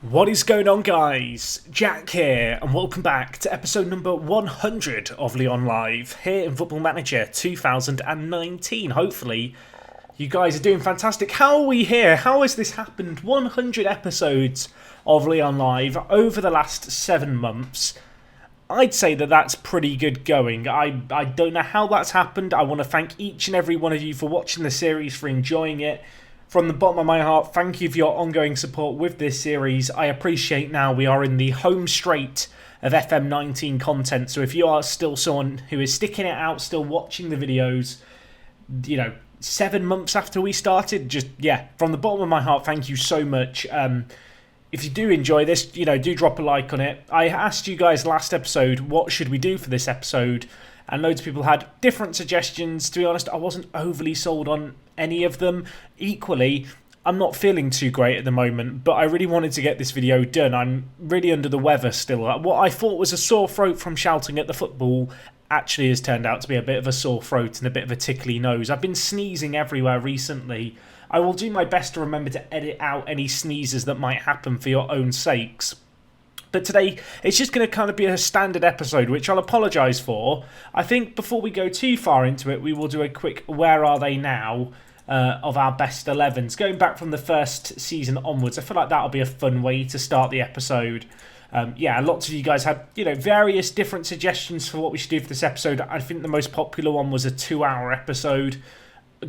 What is going on, guys? Jack here, and welcome back to episode number 100 of Lyon Live here in Football Manager 2019. Hopefully, you guys are doing fantastic. How are we here? How has this happened? 100 episodes of Lyon Live over the last 7 months. I'd say that that's pretty good going. I don't know how that's happened. I want to thank each and every one of you for watching the series, for enjoying it. From the bottom of my heart, thank you for your ongoing support with this series. I appreciate now we are in the home straight of FM19 content. So if you are still someone who is sticking it out, still watching the videos, 7 months after we started, from the bottom of my heart, thank you so much. If you do enjoy this, do drop a like on it. I asked you guys last episode, what should we do for this episode? And loads of people had different suggestions. To be honest, I wasn't overly sold on any of them. Equally, I'm not feeling too great at the moment, but I really wanted to get this video done. I'm really under the weather still. What I thought was a sore throat from shouting at the football actually has turned out to be a bit of a sore throat and a bit of a tickly nose. I've been sneezing everywhere recently. I will do my best to remember to edit out any sneezes that might happen for your own sakes. But today, it's just going to kind of be a standard episode, which I'll apologise for. I think before we go too far into it, we will do a quick Where Are They Now of our best 11s. Going back from the first season onwards, I feel like that'll be a fun way to start the episode. Lots of you guys had, various different suggestions for what we should do for this episode. I think the most popular one was a 2-hour episode.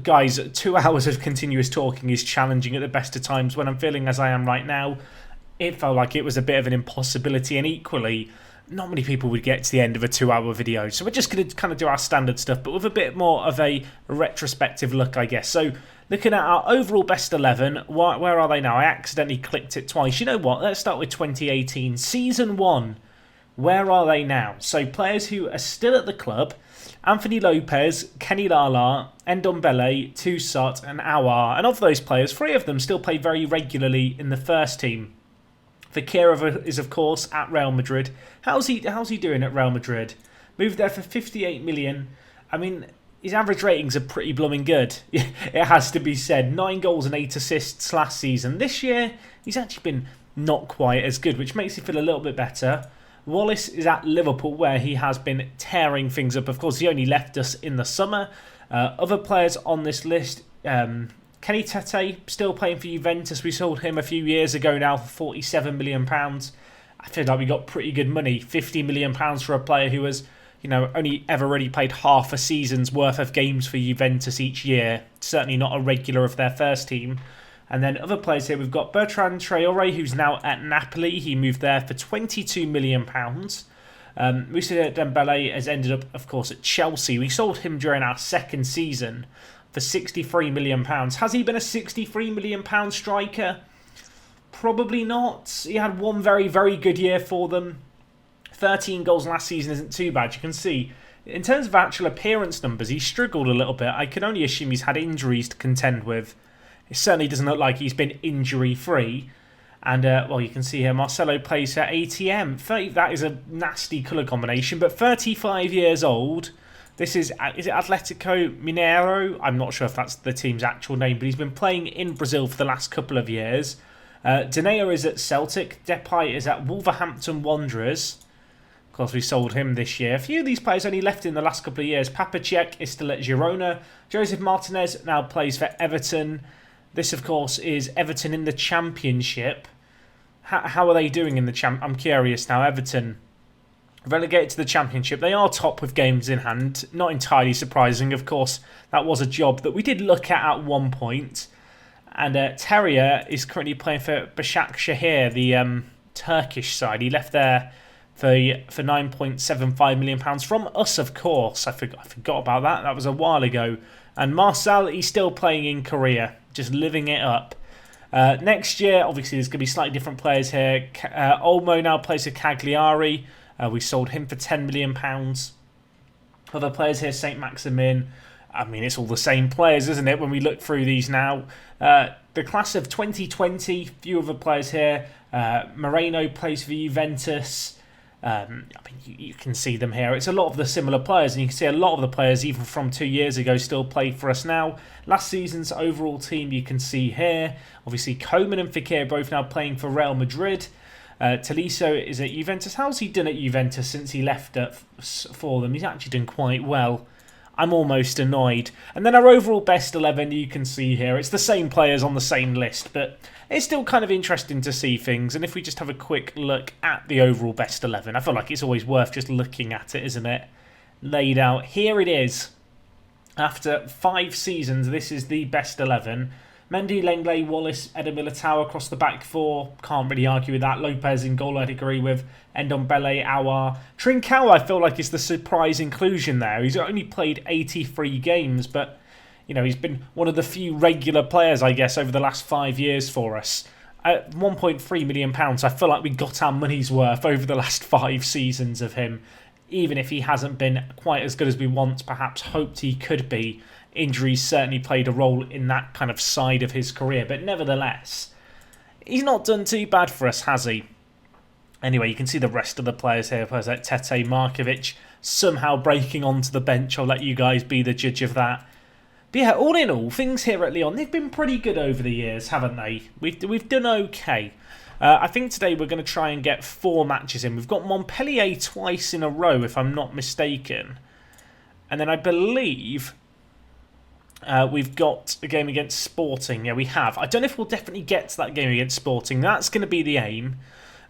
Guys, 2 hours of continuous talking is challenging at the best of times. When I'm feeling as I am right now, it felt like it was a bit of an impossibility, and equally, not many people would get to the end of a 2-hour video. So we're just going to kind of do our standard stuff, but with a bit more of a retrospective look, I guess. So looking at our overall best 11, where are they now? I accidentally clicked it twice. You know what? Let's start with 2018. Season 1, where are they now? So players who are still at the club: Anthony Lopez, Kenny Lala, Ndombele, Toussaint and Aouar. And of those players, 3 of them still play very regularly in the first team. Vakira is, of course, at Real Madrid. How's he doing at Real Madrid? Moved there for 58 million. I mean, his average ratings are pretty blooming good. It has to be said. 9 goals and 8 assists last season. This year, he's actually been not quite as good, which makes me feel a little bit better. Wallace is at Liverpool, where he has been tearing things up. Of course, he only left us in the summer. Other players on this list: Kenny Tete, still playing for Juventus. We sold him a few years ago now for £47 million. I feel like we got pretty good money. £50 million for a player who has, only ever really played half a season's worth of games for Juventus each year. Certainly not a regular of their first team. And then other players here, we've got Bertrand Traore, who's now at Napoli. He moved there for £22 million. Moussa Dembele has ended up, of course, at Chelsea. We sold him during our second season for £63 million. Has he been a £63 million striker? Probably not. He had one very, very good year for them. 13 goals last season isn't too bad. You can see, in terms of actual appearance numbers, he struggled a little bit. I can only assume he's had injuries to contend with. It certainly doesn't look like he's been injury-free. And, you can see here, Marcelo plays for ATM. That is a nasty colour combination, but 35 years old. Is it Atletico Mineiro? I'm not sure if that's the team's actual name, but he's been playing in Brazil for the last couple of years. Denea is at Celtic. Depay is at Wolverhampton Wanderers. Of course, we sold him this year. A few of these players only left in the last couple of years. Papa Cech is still at Girona. Joseph Martinez now plays for Everton. This, of course, is Everton in the Championship. How are they doing in the Champ? I'm curious now. Everton relegated to the Championship. They are top with games in hand. Not entirely surprising. Of course, that was a job that we did look at one point. And Terrier is currently playing for Başakşehir, the Turkish side. He left there for £9.75 million from us, of course. I forgot about that. That was a while ago. And Marcel, he's still playing in Korea, just living it up. Next year, obviously, there's going to be slightly different players here. Olmo now plays for Cagliari. We sold him for £10 million. Other players here, Saint Maximin. I mean, it's all the same players, isn't it, when we look through these now? The class of 2020, few other players here. Moreno plays for Juventus. I mean, you can see them here. It's a lot of the similar players, and you can see a lot of the players, even from 2 years ago, still play for us now. Last season's overall team you can see here. Obviously, Koeman and Fekir both now playing for Real Madrid. Tolisso is at Juventus. How's he done at Juventus since he left for them? He's actually done quite well. I'm almost annoyed. And then our overall best 11 you can see here. It's the same players on the same list, but it's still kind of interesting to see things. And if we just have a quick look at the overall best 11, I feel like it's always worth just looking at it, isn't it? Laid out. Here it is. After 5 seasons, this is the best 11. Mendy, Lenglet, Wallace, Eder Militao across the back 4. Can't really argue with that. Lopez in goal, I'd agree with. Ndombele, Aouar. Trincao, I feel like, is the surprise inclusion there. He's only played 83 games, but you know, he's been one of the few regular players, I guess, over the last 5 years for us. At £1.3 million, I feel like we got our money's worth over the last 5 seasons of him, even if he hasn't been quite as good as we once perhaps hoped he could be. Injuries certainly played a role in that kind of side of his career, but nevertheless, he's not done too bad for us, has he? Anyway, you can see the rest of the players here. Players like Tete, Markovic, somehow breaking onto the bench. I'll let you guys be the judge of that. But yeah, all in all, things here at Lyon, they've been pretty good over the years, haven't they? We've done okay. I think today we're going to try and get 4 matches in. We've got Montpellier twice in a row, if I'm not mistaken. And then I believe we've got a game against Sporting. Yeah, we have. I don't know if we'll definitely get to that game against Sporting. That's going to be the aim.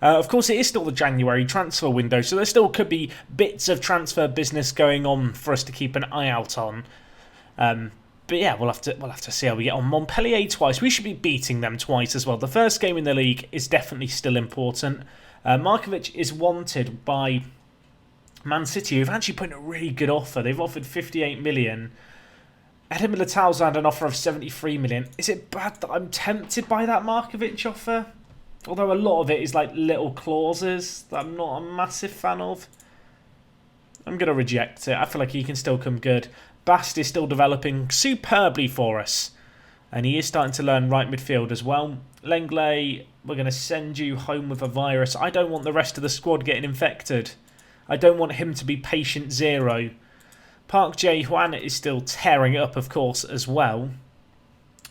Of course, it is still the January transfer window, so there still could be bits of transfer business going on for us to keep an eye out on. But yeah, we'll have to see how we get on. Montpellier twice. We should be beating them twice as well. The first game in the league is definitely still important. Markovic is wanted by Man City, who've actually put in a really good offer. They've offered 58 million. Eder Militao's had an offer of 73 million. Is it bad that I'm tempted by that Markovic offer? Although a lot of it is like little clauses that I'm not a massive fan of. I'm going to reject it. I feel like he can still come good. Bast is still developing superbly for us. And he is starting to learn right midfield as well. Lenglet, we're going to send you home with a virus. I don't want the rest of the squad getting infected. I don't want him to be patient 0. Park Jae-hwan is still tearing it up, of course, as well.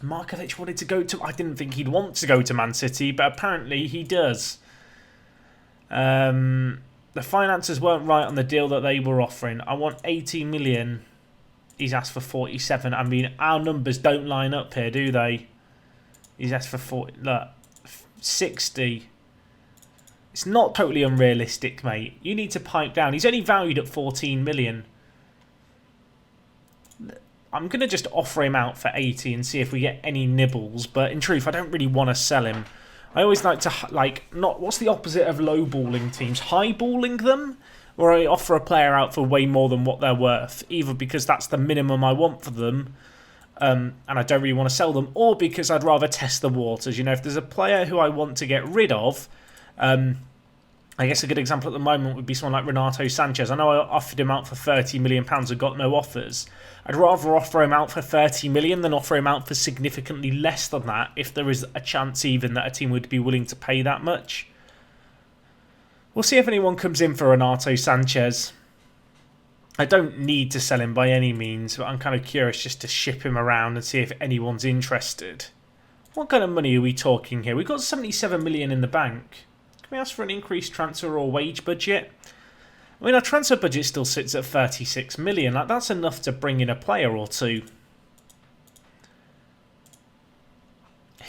Markovic wanted to go to... I didn't think he'd want to go to Man City, but apparently he does. The finances weren't right on the deal that they were offering. I want 80 million. He's asked for 47. I mean, our numbers don't line up here, do they? He's asked for 40. Look, 60. It's not totally unrealistic, mate. You need to pipe down. He's only valued at 14 million. I'm going to just offer him out for 80 and see if we get any nibbles. But in truth, I don't really want to sell him. I always like to, not... What's the opposite of low-balling teams? High-balling them? Or I offer a player out for way more than what they're worth. Either because that's the minimum I want for them, and I don't really want to sell them, or because I'd rather test the waters. You know, if there's a player who I want to get rid of... I guess a good example at the moment would be someone like Renato Sanchez. I know I offered him out for £30 million and got no offers. I'd rather offer him out for 30 million than offer him out for significantly less than that, if there is a chance even that a team would be willing to pay that much. We'll see if anyone comes in for Renato Sanchez. I don't need to sell him by any means, but I'm kind of curious just to ship him around and see if anyone's interested. What kind of money are we talking here? We've got 77 million in the bank. Can we ask for an increased transfer or wage budget? I mean, our transfer budget still sits at 36 million. Like, that's enough to bring in a player or two.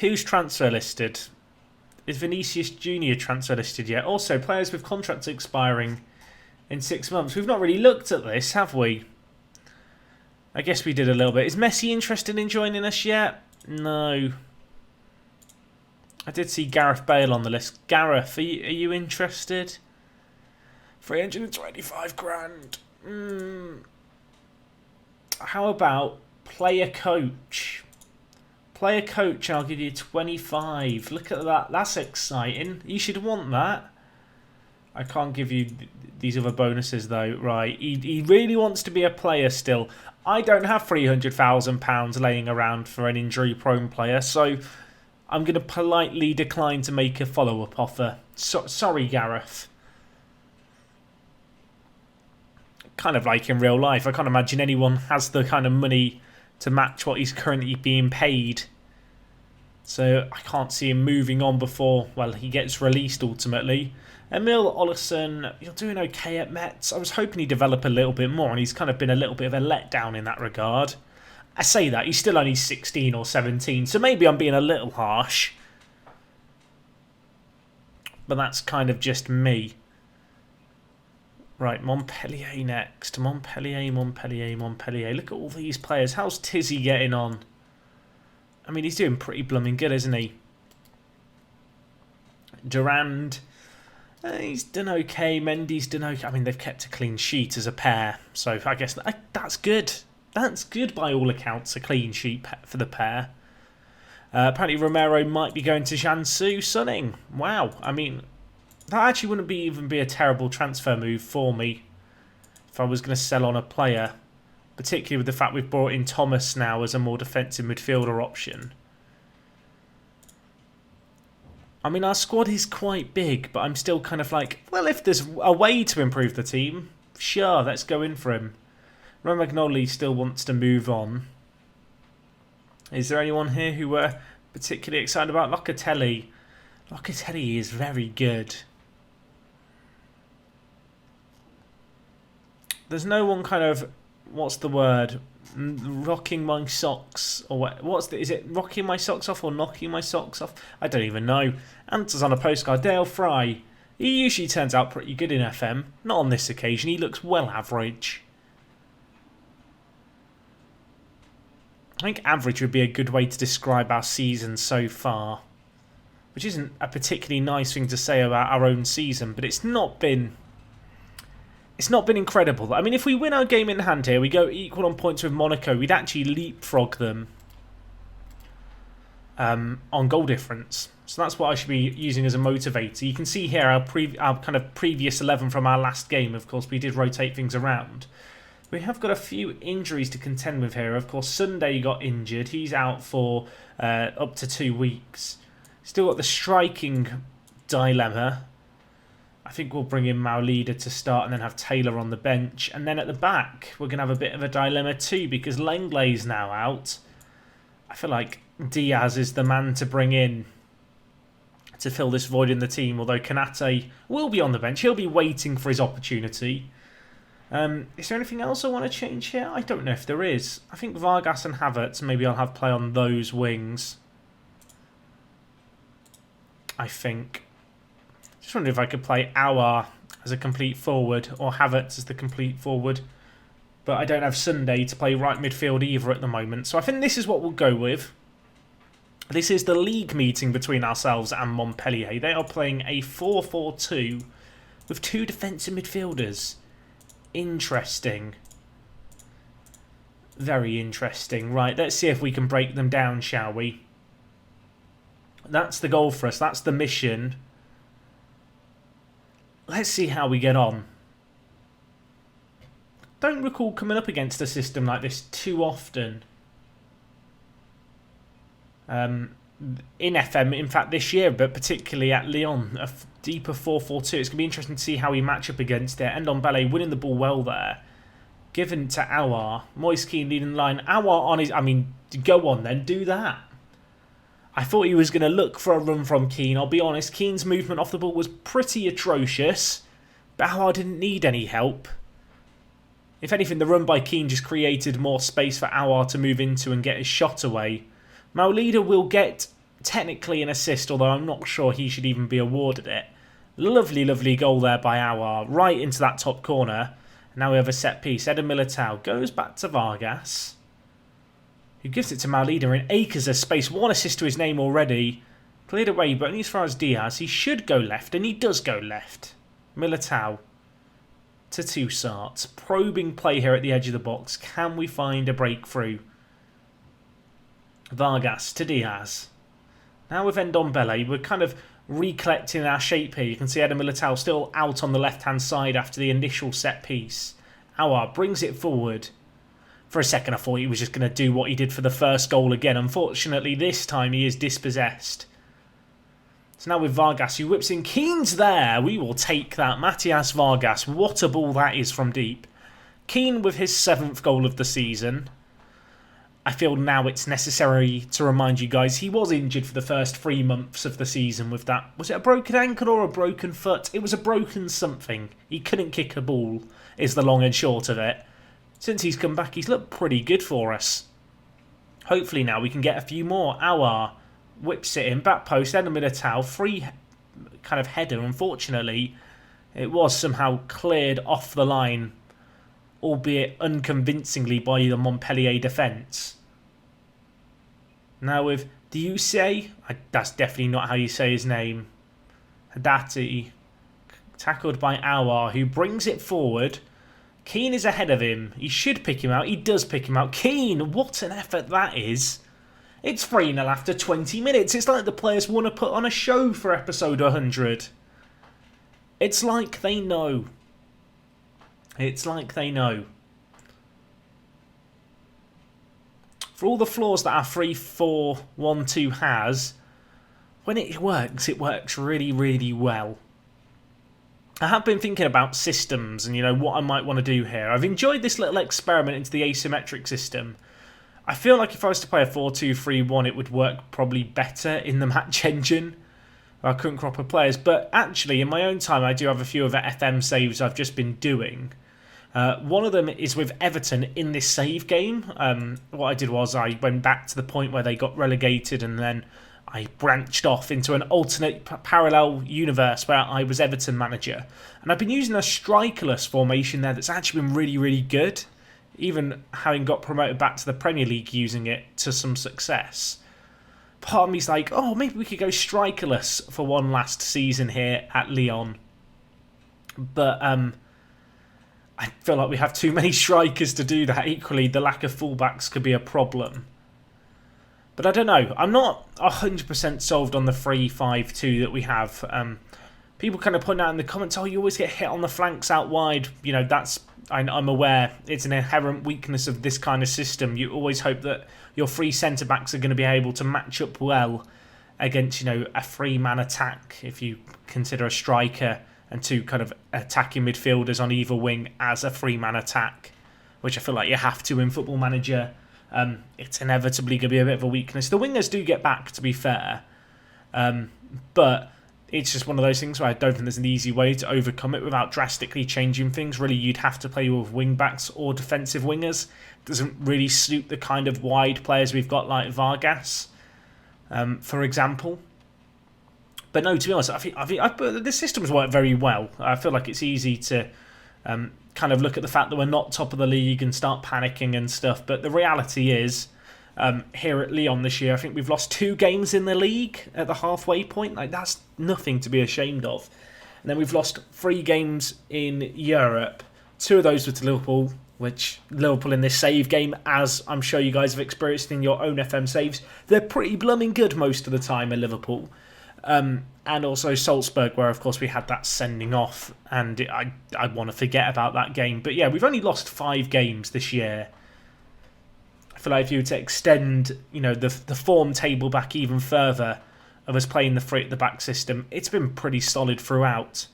Who's transfer listed? Is Vinicius Junior transfer listed yet? Also, players with contracts expiring in 6 months. We've not really looked at this, have we? I guess we did a little bit. Is Messi interested in joining us yet? No. I did see Gareth Bale on the list. Gareth, are you interested? 325 grand. How about player coach? Player coach, I'll give you 25. Look at that. That's exciting. You should want that. I can't give you these other bonuses though. Right. He really wants to be a player still. I don't have £300,000 laying around for an injury-prone player, so I'm going to politely decline to make a follow-up offer. Sorry, Gareth. kind of like in real life. I can't imagine anyone has the kind of money to match what he's currently being paid. So I can't see him moving on before, well, he gets released ultimately. Emil Olsson, you're doing okay at Metz. I was hoping he'd develop a little bit more, and he's kind of been a little bit of a letdown in that regard. I say that, he's still only 16 or 17, so maybe I'm being a little harsh. But that's kind of just me. Right, Montpellier next. Montpellier. Look at all these players. How's Tizzy getting on? I mean, he's doing pretty blooming good, isn't he? Durand, he's done okay. Mendy's done okay. I mean, they've kept a clean sheet as a pair, so I guess that's good. That's good by all accounts, a clean sheet for the pair. Apparently Romero might be going to Jiangsu Sunning. Wow, I mean, that actually wouldn't even be a terrible transfer move for me if I was going to sell on a player. Particularly with the fact we've brought in Thomas now as a more defensive midfielder option. I mean, our squad is quite big, but I'm still kind of like, well, if there's a way to improve the team, sure, let's go in for him. Romagnoli still wants to move on. Is there anyone here who we're particularly excited about? Locatelli. Locatelli is very good. There's no one kind of, what's the word? Rocking my socks, or what? Is it rocking my socks off or knocking my socks off? I don't even know. Answers on a postcard. Dale Fry. He usually turns out pretty good in FM. Not on this occasion. He looks well average. I think average would be a good way to describe our season so far. Which isn't a particularly nice thing to say about our own season, but it's not been incredible. I mean, if we win our game in hand here, we go equal on points with Monaco, we'd actually leapfrog them on goal difference. So that's what I should be using as a motivator. You can see here our kind of previous 11 from our last game. Of course, we did rotate things around. We have got a few injuries to contend with here. Of course, Sunday got injured. He's out for up to 2 weeks. Still got the striking dilemma. I think we'll bring in Maulida to start and then have Taylor on the bench. And then at the back, we're going to have a bit of a dilemma too because Lenglet's now out. I feel like Diaz is the man to bring in to fill this void in the team, although Kanate will be on the bench. He'll be waiting for his opportunity. Is there anything else I want to change here? I don't know if there is. I think Vargas and Havertz, maybe I'll have play on those wings. I think. Just wondering if I could play Aouar as a complete forward or Havertz as the complete forward. But I don't have Sunday to play right midfield either at the moment. So I think this is what we'll go with. This is the league meeting between ourselves and Montpellier. They are playing a 4-4-2 with 2 defensive midfielders. Interesting. Very interesting. Right, let's see if we can break them down, shall we? That's the goal for us. That's the mission. Let's see how we get on. Don't recall coming up against a system like this too often. In FM, in fact, this year, but particularly at Lyon, a deeper 4-4-2. It's going to be interesting to see how we match up against it. Ndombele winning the ball well there. Given to Aouar. Moise Kean leading the line. Aouar on his... I mean, go on then, do that. I thought he was going to look for a run from Kean. I'll be honest, Kean's movement off the ball was pretty atrocious. But Aouar didn't need any help. If anything, the run by Kean just created more space for Aouar to move into and get his shot away. Maulida will get technically an assist, although I'm not sure he should even be awarded it. Lovely, lovely goal there by Aouar, right into that top corner. Now we have a set piece. Eder Militao goes back to Vargas, who gives it to Maulida in acres of space. 1 assist to his name already. Cleared away, but only as far as Diaz. He should go left, and he does go left. Militao to Toussaint. Probing play here at the edge of the box. Can we find a breakthrough? Vargas to Diaz. Now with Ndombele, we're kind of recollecting our shape here. You can see Eder Militao still out on the left-hand side after the initial set piece. Aouar brings it forward. For a second, I thought he was just going to do what he did for the first goal again. Unfortunately, this time he is dispossessed. So now with Vargas, who whips in. Keane's there. We will take that. Matias Vargas. What a ball that is from deep. Keane with his 7th goal of the season. I feel now it's necessary to remind you guys he was injured for the first 3 months of the season with that. Was it a broken ankle or a broken foot? It was a broken something. He couldn't kick a ball, is the long and short of it. Since he's come back, he's looked pretty good for us. Hopefully now we can get a few more. Our whips it in, back post, Eden Militao, free kind of header. Unfortunately, it was somehow cleared off the line, albeit unconvincingly by the Montpellier defence. Now with Diuse, that's definitely not how you say his name, Hadati, tackled by Awar, who brings it forward. Keane is ahead of him. He should pick him out. He does pick him out. Keane, what an effort that is. It's 3-0 after 20 minutes. It's like the players want to put on a show for episode 100. It's like they know. It's like they know. For all the flaws that our 3-4-1-2 has, when it works really, really well. I have been thinking about systems and, what I might want to do here. I've enjoyed this little experiment into the asymmetric system. I feel like if I was to play a 4-2-3-1, it would work probably better in the match engine. I couldn't crop of players. But actually, in my own time, I do have a few of the FM saves I've just been doing. One of them is with Everton in this save game. What I did was I went back to the point where they got relegated and then I branched off into an alternate parallel universe where I was Everton manager. And I've been using a strikerless formation there that's actually been really, really good. Even having got promoted back to the Premier League using it to some success. Part of me's like, oh, maybe we could go strikerless for one last season here at Lyon. But I feel like we have too many strikers to do that. Equally, the lack of fullbacks could be a problem. But I don't know. I'm not 100% solved on the 3-5-2 that we have. People kind of point out in the comments, oh, you always get hit on the flanks out wide. I'm aware it's an inherent weakness of this kind of system. You always hope that your 3 centre-backs are going to be able to match up well against, a 3-man attack if you consider a striker and 2 kind of attacking midfielders on either wing as a 3-man attack, which I feel like you have to in Football Manager. It's inevitably going to be a bit of a weakness. The wingers do get back, to be fair, but it's just one of those things where I don't think there's an easy way to overcome it without drastically changing things. Really, you'd have to play with wing-backs or defensive wingers. It doesn't really suit the kind of wide players we've got like Vargas, for example. But no, to be honest, I think the systems work very well. I feel like it's easy to kind of look at the fact that we're not top of the league and start panicking and stuff. But the reality is, here at Lyon this year, I think we've lost 2 games in the league at the halfway point. Like, that's nothing to be ashamed of. And then we've lost 3 games in Europe. 2 of those were to Liverpool, which Liverpool in this save game, as I'm sure you guys have experienced in your own FM saves, they're pretty blooming good most of the time at Liverpool. And also Salzburg, where of course we had that sending off, and I want to forget about that game. But yeah, we've only lost 5 games this year. I feel like if you were to extend, the form table back even further of us playing the 3 at the back system, it's been pretty solid throughout.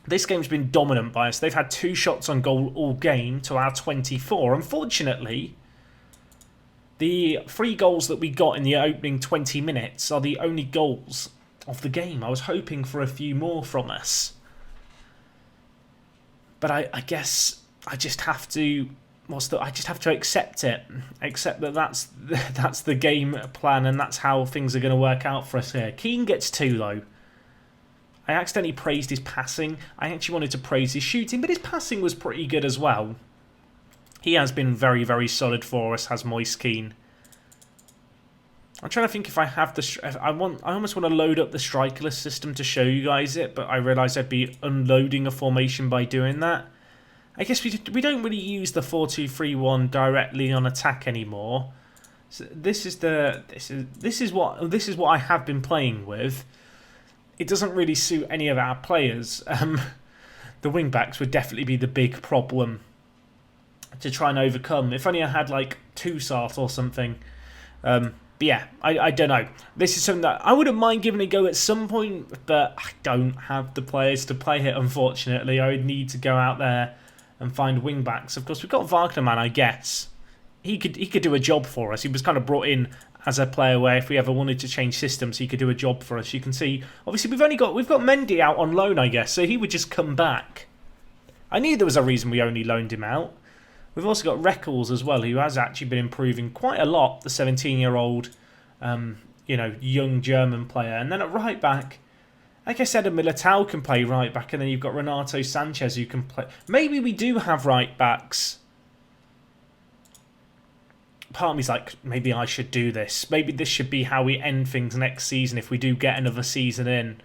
This game's been dominant by us. They've had 2 shots on goal all game to our 24. Unfortunately, the 3 goals that we got in the opening 20 minutes are the only goals of the game. I was hoping for a few more from us. But I guess I just have to... I just have to accept it. Accept that that's the game plan and that's how things are going to work out for us here. Keane gets 2 though. I accidentally praised his passing. I actually wanted to praise his shooting, but his passing was pretty good as well. He has been very, very solid for us, has Moise Keane. I'm trying to think if I have the... I almost want to load up the strikerless system to show you guys it, but I realise I'd be unloading a formation by doing that. I guess we don't really use the 4-2-3-1 directly on attack anymore. So this is what I have been playing with. It doesn't really suit any of our players. The wing backs would definitely be the big problem to try and overcome. If only I had like Toussaint or something. But yeah, I don't know. This is something that I wouldn't mind giving a go at some point, but I don't have the players to play it, unfortunately. I would need to go out there and find wing backs. Of course, we've got Wagnerman, I guess. He could do a job for us. He was kind of brought in as a player where if we ever wanted to change systems, he could do a job for us. You can see, obviously, we've got Mendy out on loan, I guess, so he would just come back. I knew there was a reason we only loaned him out. We've also got Reckles as well, who has actually been improving quite a lot, the 17-year-old, young German player. And then at right back, like I said, Militao can play right back, and then you've got Renato Sanchez who can play. Maybe we do have right backs. Part of me's like, maybe I should do this. Maybe this should be how we end things next season if we do get another season in.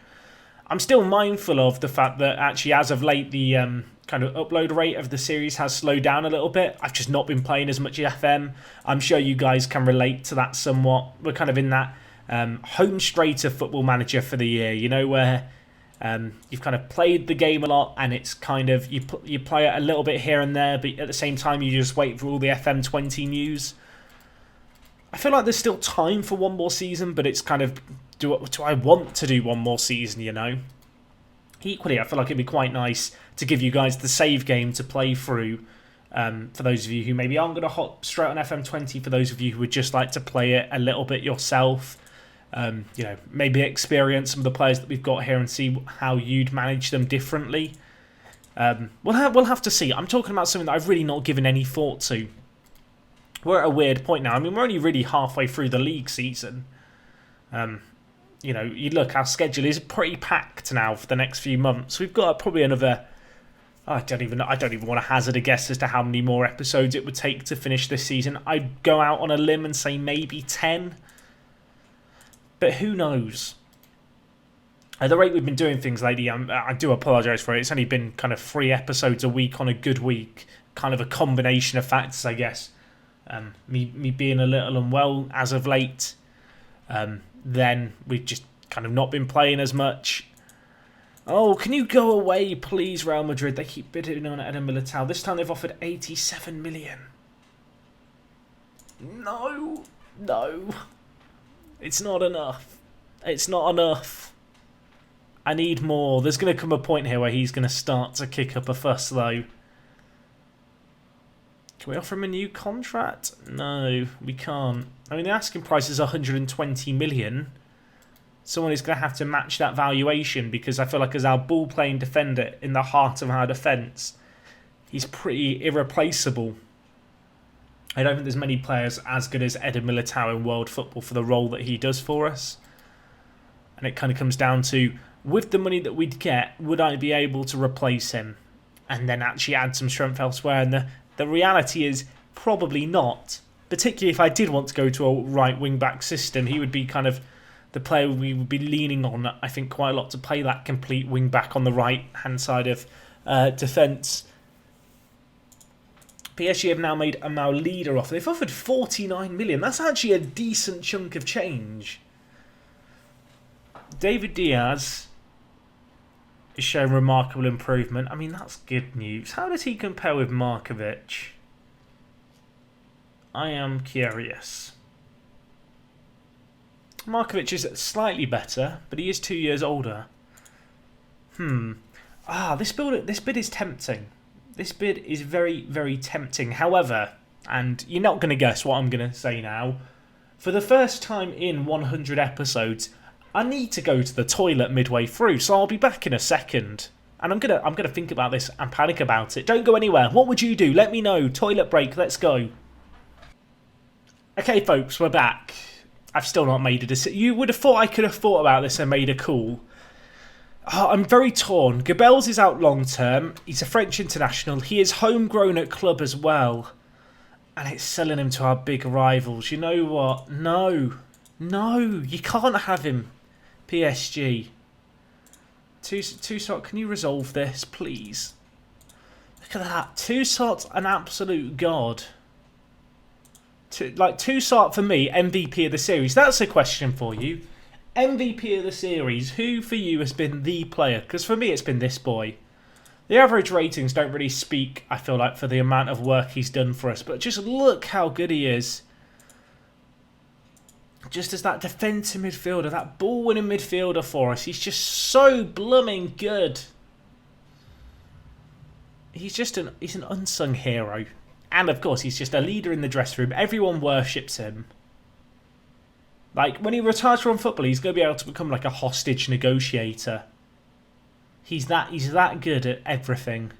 I'm still mindful of the fact that actually as of late the kind of upload rate of the series has slowed down a little bit. I've just not been playing as much FM. I'm sure you guys can relate to that somewhat. We're kind of in that home straight of Football Manager for the year, where you've kind of played the game a lot and it's kind of, you play it a little bit here and there, but at the same time you just wait for all the FM20 news. I feel like there's still time for one more season, but it's kind of, do I want to do one more season, Equally, I feel like it'd be quite nice to give you guys the save game to play through. For those of you who maybe aren't going to hop straight on FM20, for those of you who would just like to play it a little bit yourself, maybe experience some of the players that we've got here and see how you'd manage them differently. We'll have to see. I'm talking about something that I've really not given any thought to. We're at a weird point now. I mean, we're only really halfway through the league season. You look, our schedule is pretty packed now for the next few months. We've got probably another, I don't even want to hazard a guess as to how many more episodes it would take to finish this season. I'd go out on a limb and say maybe 10. But who knows? At the rate we've been doing things lately, I do apologise for it. It's only been kind of 3 episodes a week on a good week. Kind of a combination of factors, I guess. Me being a little unwell as of late. Then we've just kind of not been playing as much. Oh, can you go away, please, Real Madrid? They keep bidding on Eden Militao. This time they've offered 87 million. No. It's not enough. It's not enough. I need more. There's going to come a point here where he's going to start to kick up a fuss, though. Can we offer him a new contract? No, we can't. I mean, the asking price is 120 million. Someone is going to have to match that valuation because I feel like as our ball-playing defender in the heart of our defence, he's pretty irreplaceable. I don't think there's many players as good as Eden Militao in world football for the role that he does for us. And it kind of comes down to, with the money that we'd get, would I be able to replace him? And then actually add some strength elsewhere? And the reality is probably not. Particularly if I did want to go to a right wing-back system, he would be kind of the player we would be leaning on, I think, quite a lot to play that complete wing-back on the right-hand side of defence. PSG have now made a Maulida offer. They've offered 49 million. That's actually a decent chunk of change. David Diaz is showing remarkable improvement. I mean, that's good news. How does he compare with Markovic? I am curious. Markovic is slightly better, but he is 2 years older. This bid is tempting. This bid is very, very tempting. However, and you're not going to guess what I'm going to say now, for the first time in 100 episodes, I need to go to the toilet midway through, so I'll be back in a second. And I'm gonna think about this and panic about it. Don't go anywhere. What would you do? Let me know. Toilet break. Let's go. Okay, folks, we're back. I've still not made a decision. You would have thought I could have thought about this and made a call. Oh, I'm very torn. Gabels is out long term. He's a French international. He is homegrown at club as well. And it's selling him to our big rivals. You know what? No, you can't have him. PSG. Toussaint, can you resolve this, please? Look at that. Toussaint's an absolute god. Toussaint, for me, MVP of the series. That's a question for you. MVP of the series. Who, for you, has been the player? Because for me, it's been this boy. The average ratings don't really speak, I feel like, for the amount of work he's done for us. But just look how good he is. Just as that defensive midfielder, that ball-winning midfielder for us. He's just so blooming good. he's an unsung hero. And of course, he's just a leader in the dressing room. Everyone worships him. Like, when he retires from football, he's going to be able to become like a hostage negotiator. He's that good at everything.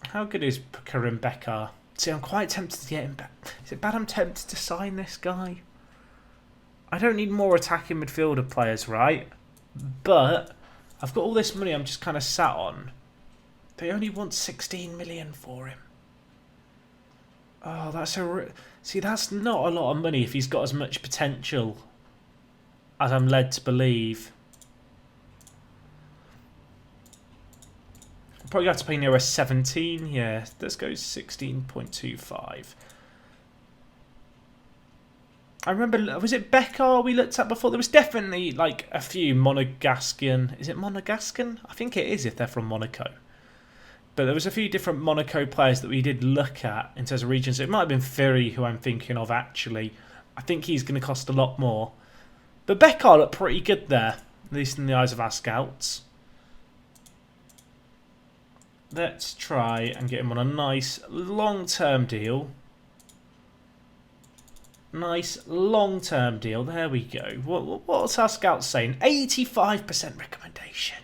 How good is Karim Bekar? See, I'm quite tempted to get him back. Is it bad I'm tempted to sign this guy? I don't need more attacking midfielder players, right? But I've got all this money I'm just kind of sat on. They only want 16 million for him. Oh, that's see, that's not a lot of money if he's got as much potential as I'm led to believe. Probably have to pay near a 17. Yeah, let's go 16.25. I remember, was it Bekar we looked at before? There was definitely like a few Monegascan. Is it Monegascan? I think it is if they're from Monaco. But there was a few different Monaco players that we did look at in terms of regions. It might have been Fury who I'm thinking of actually. I think he's going to cost a lot more. But Bekar looked pretty good there, at least in the eyes of our scouts. Let's try and get him on a nice long-term deal. Nice long-term deal. There we go. What's our scouts saying? 85% recommendation.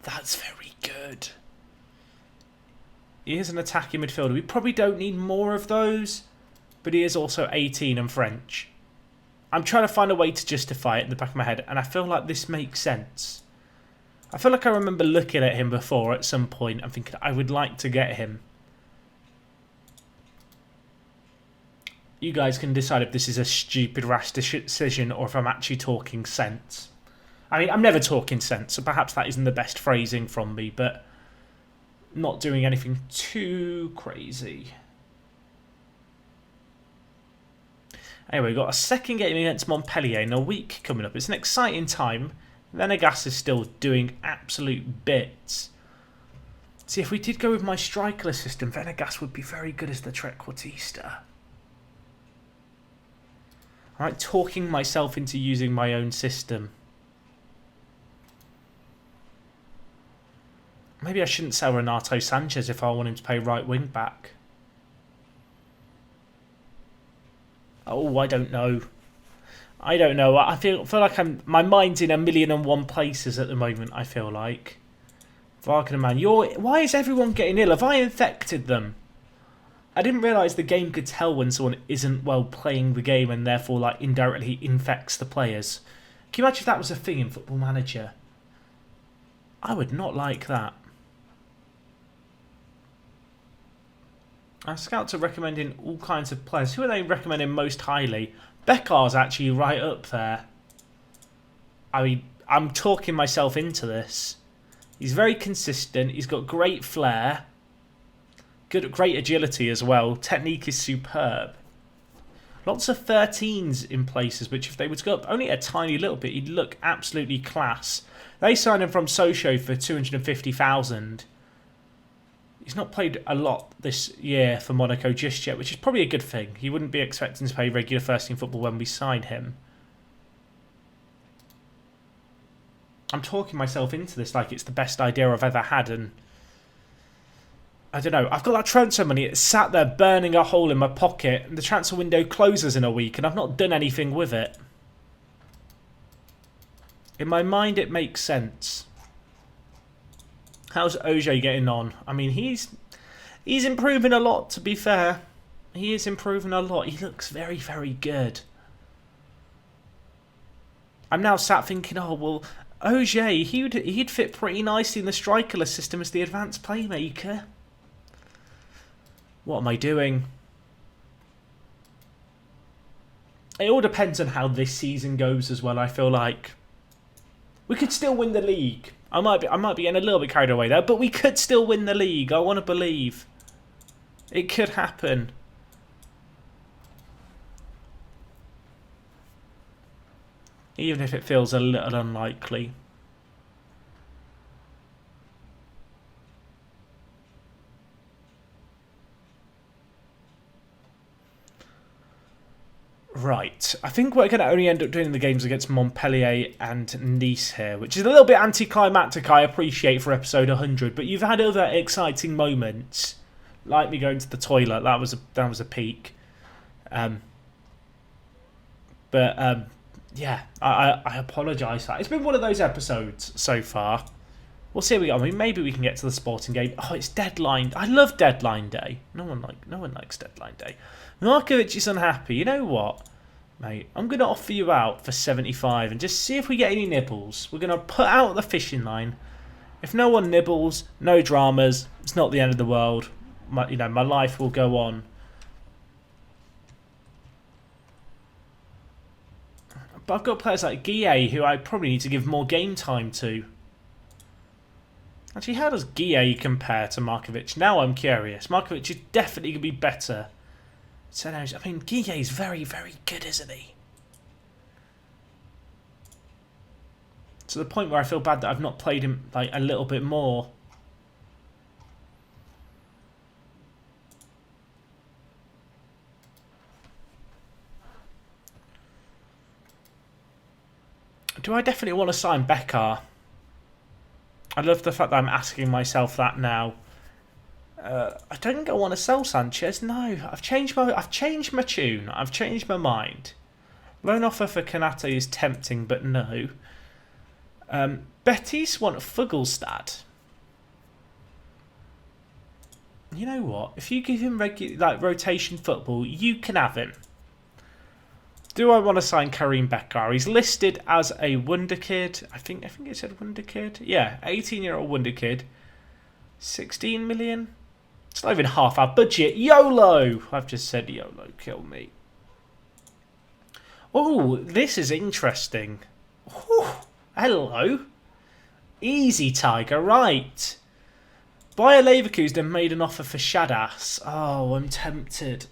That's very good. He is an attacking midfielder. We probably don't need more of those, but he is also 18 and French. I'm trying to find a way to justify it in the back of my head, and I feel like this makes sense. I feel like I remember looking at him before at some point and thinking I would like to get him. You guys can decide if this is a stupid, rash decision or if I'm actually talking sense. I mean, I'm never talking sense, so perhaps that isn't the best phrasing from me, but not doing anything too crazy. Anyway, we've got a second game against Montpellier in a week coming up. It's an exciting time. Venegas is still doing absolute bits. See, if we did go with my strikerless system, Venegas would be very good as the trequartista. Alright, talking myself into using my own system. Maybe I shouldn't sell Renato Sanchez if I want him to play right wing back. Oh, I don't know. I don't know. I feel like my mind's in 1,000,001 places at the moment, I feel like. Wagnerman, why is everyone getting ill? Have I infected them? I didn't realise the game could tell when someone isn't well playing the game and therefore like indirectly infects the players. Can you imagine if that was a thing in Football Manager? I would not like that. Our scouts are recommending all kinds of players. Who are they recommending most highly? Bekar's actually right up there. I mean, I'm talking myself into this. He's very consistent. He's got great flair. Great agility as well. Technique is superb. Lots of 13s in places, which if they were to go up only a tiny little bit, he'd look absolutely class. They signed him from Sochaux for 250,000. He's not played a lot this year for Monaco just yet, which is probably a good thing. He wouldn't be expecting to play regular first-team football when we sign him. I'm talking myself into this like it's the best idea I've ever had, and I don't know. I've got that transfer money. It's sat there burning a hole in my pocket, and the transfer window closes in a week, and I've not done anything with it. In my mind, it makes sense. How's Auger getting on? I mean, he's improving a lot, to be fair. He is improving a lot. He looks very, very good. I'm now sat thinking, oh, well, Auger, he'd fit pretty nicely in the strikerless system as the advanced playmaker. What am I doing? It all depends on how this season goes as well, I feel like. We could still win the league. I might be getting a little bit carried away there, but we could still win the league. I want to believe. It could happen. Even if it feels a little unlikely. Right, I think we're going to only end up doing the games against Montpellier and Nice here, which is a little bit anticlimactic, I appreciate, for episode 100, but you've had other exciting moments, like me going to the toilet. That was a peak. Yeah, I apologise for that. It's been one of those episodes so far. We'll see how we go. I mean, maybe we can get to the sporting game. Oh, it's deadline. I love deadline day. No one likes deadline day. Markovic is unhappy. You know what, mate? I'm going to offer you out for 75 and just see if we get any nibbles. We're going to put out the fishing line. If no one nibbles, no dramas. It's not the end of the world. My life will go on. But I've got players like Guillet who I probably need to give more game time to. Actually, how does Guillet compare to Markovic? Now I'm curious. Markovic is definitely going to be better. So, I mean, Guillet is very, very good, isn't he? To the point where I feel bad that I've not played him like a little bit more. Do I definitely want to sign Becker? I love the fact that I'm asking myself that now. I don't think I want to sell Sanchez. No, I've changed my tune. I've changed my mind. Loan offer for Kanate is tempting, but no. Betis want Fugelstad. You know what? If you give him rotation football, you can have him. Do I want to sign Karim Becker? He's listed as a wonder kid. I think it said wonder kid. Yeah, 18-year-old wonder kid. 16 million. It's not even half our budget. YOLO! I've just said YOLO. Kill me. Oh, this is interesting. Whew. Hello. Easy, Tiger. Right. Bayer Leverkusen made an offer for Shadas. Oh, I'm tempted.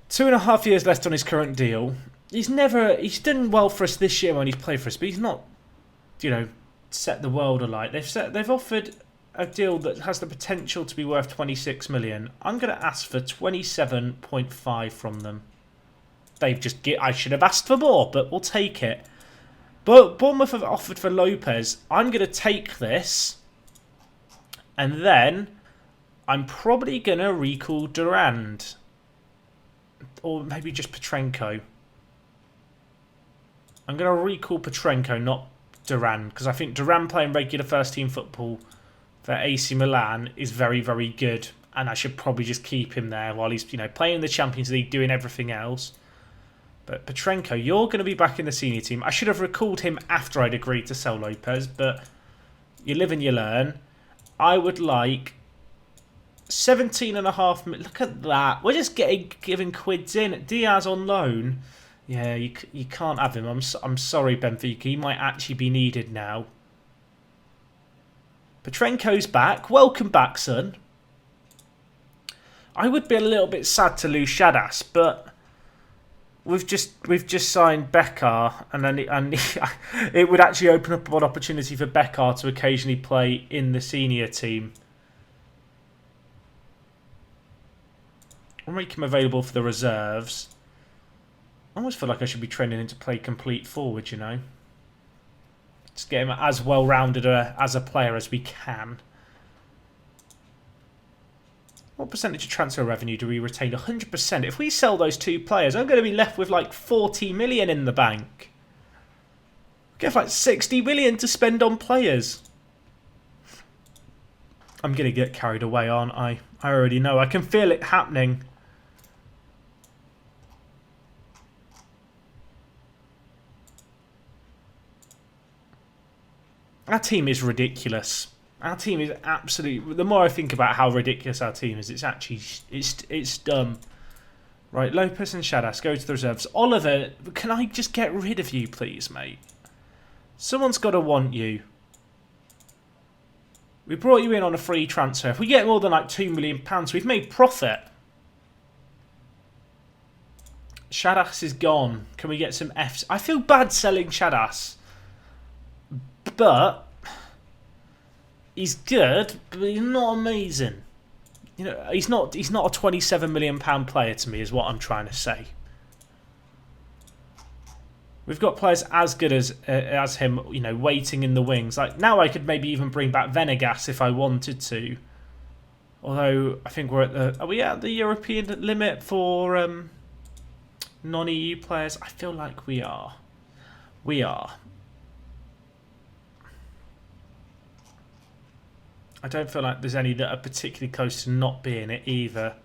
2.5 years left on his current deal. He's done well for us this year when he's played for us, but he's not, set the world alight. They've offered a deal that has the potential to be worth 26 million. I'm going to ask for 27.5 from them. I should have asked for more, but we'll take it. But Bournemouth have offered for Lopez. I'm going to take this, and then I'm probably going to recall Durand. Or maybe just Petrenko. I'm going to recall Petrenko, not Durand, because I think Durand playing regular first-team football for AC Milan is very, very good, and I should probably just keep him there while he's playing in the Champions League, doing everything else. But Petrenko, you're going to be back in the senior team. I should have recalled him after I'd agreed to sell Lopez, but you live and you learn. I would like 17.5 million. Look at that. We're just giving quids in. Diaz on loan. Yeah, you can't have him. I'm sorry, Benfica. He might actually be needed now. Petrenko's back. Welcome back, son. I would be a little bit sad to lose Shadas, but we've just signed Becker, and then it would actually open up an opportunity for Becker to occasionally play in the senior team. We'll make him available for the reserves. I almost feel like I should be training him to play complete forward, Just get him as well-rounded as a player as we can. What percentage of transfer revenue do we retain? 100%. If we sell those two players, I'm going to be left with like 40 million in the bank. We have like 60 million to spend on players. I'm going to get carried away, aren't I? I already know. I can feel it happening. Our team is ridiculous. Our team is absolutely... The more I think about how ridiculous our team is, it's actually... It's dumb. Right, Lopez and Shadas go to the reserves. Oliver, can I just get rid of you, please, mate? Someone's got to want you. We brought you in on a free transfer. If we get more than like £2 million, we've made profit. Shadas is gone. Can we get some Fs? I feel bad selling Shadas. But he's good, but he's not amazing. You know, he's not a £27 million player to me, is what I'm trying to say. We've got players as good as him, you know, waiting in the wings. Like now, I could maybe even bring back Venegas if I wanted to. Although I think are we at the European limit for non-EU players? I feel like we are. We are. I don't feel like there's any that are particularly close to not being it either.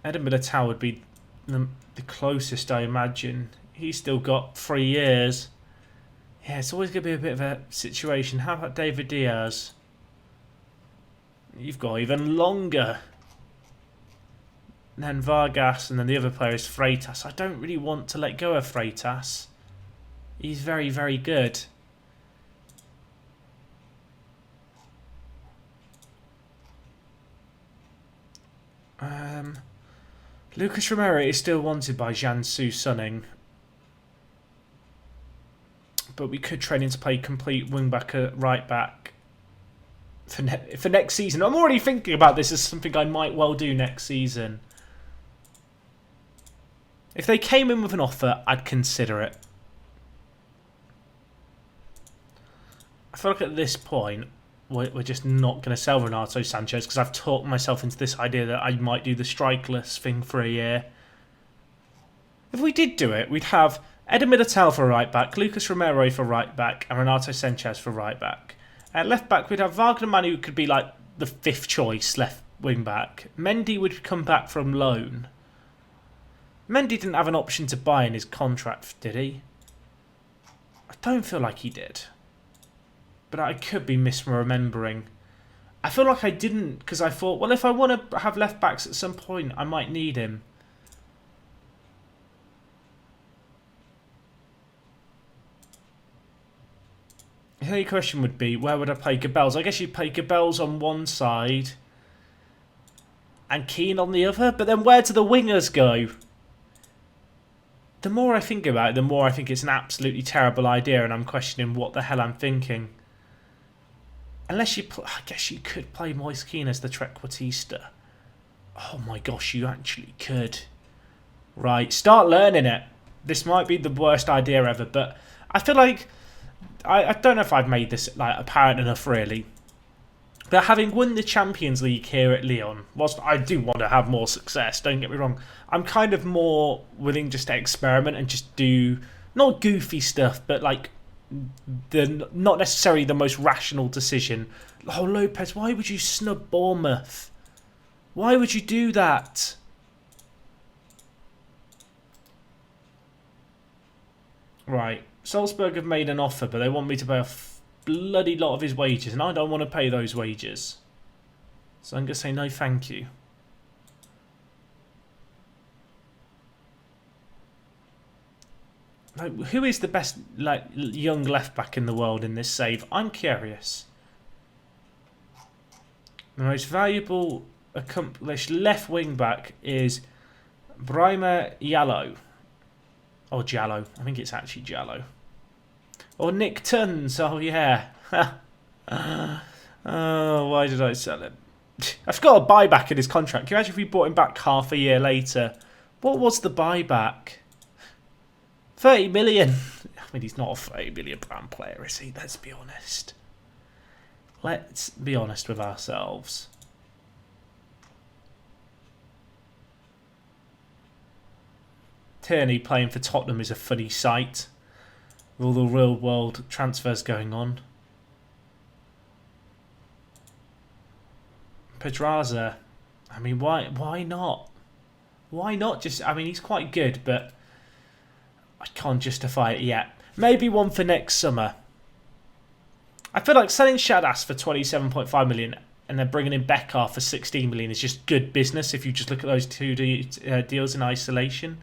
Edinburgh Tower would be the closest, I imagine. He's still got 3 years. Yeah, it's always going to be a bit of a situation. How about David Diaz? You've got even longer. And then Vargas, and then the other player is Freitas. I don't really want to let go of Freitas. He's very, very good. Lucas Romero is still wanted by Jiangsu Suning. But we could train him to play complete wing-back at right-back for next season. I'm already thinking about this as something I might well do next season. If they came in with an offer, I'd consider it. I feel like at this point, we're just not going to sell Renato Sanchez because I've talked myself into this idea that I might do the strikeless thing for a year. If we did do it, we'd have Eder Militao for right back, Lucas Romero for right back, and Renato Sanchez for right back. At left back, we'd have Wagner Manu, who could be like the 5th choice left wing back. Mendy would come back from loan. Mendy didn't have an option to buy in his contract, did he? I don't feel like he did. But I could be misremembering. I feel like I didn't because I thought, well, if I want to have left backs at some point, I might need him. The only question would be, where would I play Gabels? I guess you'd play Gabels on one side and Keane on the other, but then where do the wingers go? The more I think about it, the more I think it's an absolutely terrible idea and I'm questioning what the hell I'm thinking. Unless I guess you could play Moise Keane as the trequartista. Oh my gosh, you actually could. Right, start learning it. This might be the worst idea ever, but I feel like I don't know if I've made this like apparent enough really. But having won the Champions League here at Lyon, whilst I do want to have more success, don't get me wrong, I'm kind of more willing just to experiment and just do not goofy stuff, but like not necessarily the most rational decision. Oh, Lopez, why would you snub Bournemouth? Why would you do that? Right, Salzburg have made an offer, but they want me to pay a bloody lot of his wages, and I don't want to pay those wages. So I'm going to say no thank you. Like, who is the best young left back in the world in this save? I'm curious. The most valuable accomplished left wing back is Brahima Yallo. Or Jallo. I think it's actually Jallo. Or Nick Tuns. Oh, yeah. Oh, why did I sell him? I've got a buyback in his contract. Can you imagine if we bought him back half a year later? What was the buyback? 30 million. I mean, he's not a 30 million pound player, is he? Let's be honest. Let's be honest with ourselves. Tierney playing for Tottenham is a funny sight. With all the real world transfers going on. Pedraza. I mean, why not? Why not just... I mean, he's quite good, but I can't justify it yet. Maybe one for next summer. I feel like selling Shadas for 27.5 million and then bringing in Bekar for 16 million is just good business if you just look at those two deals in isolation.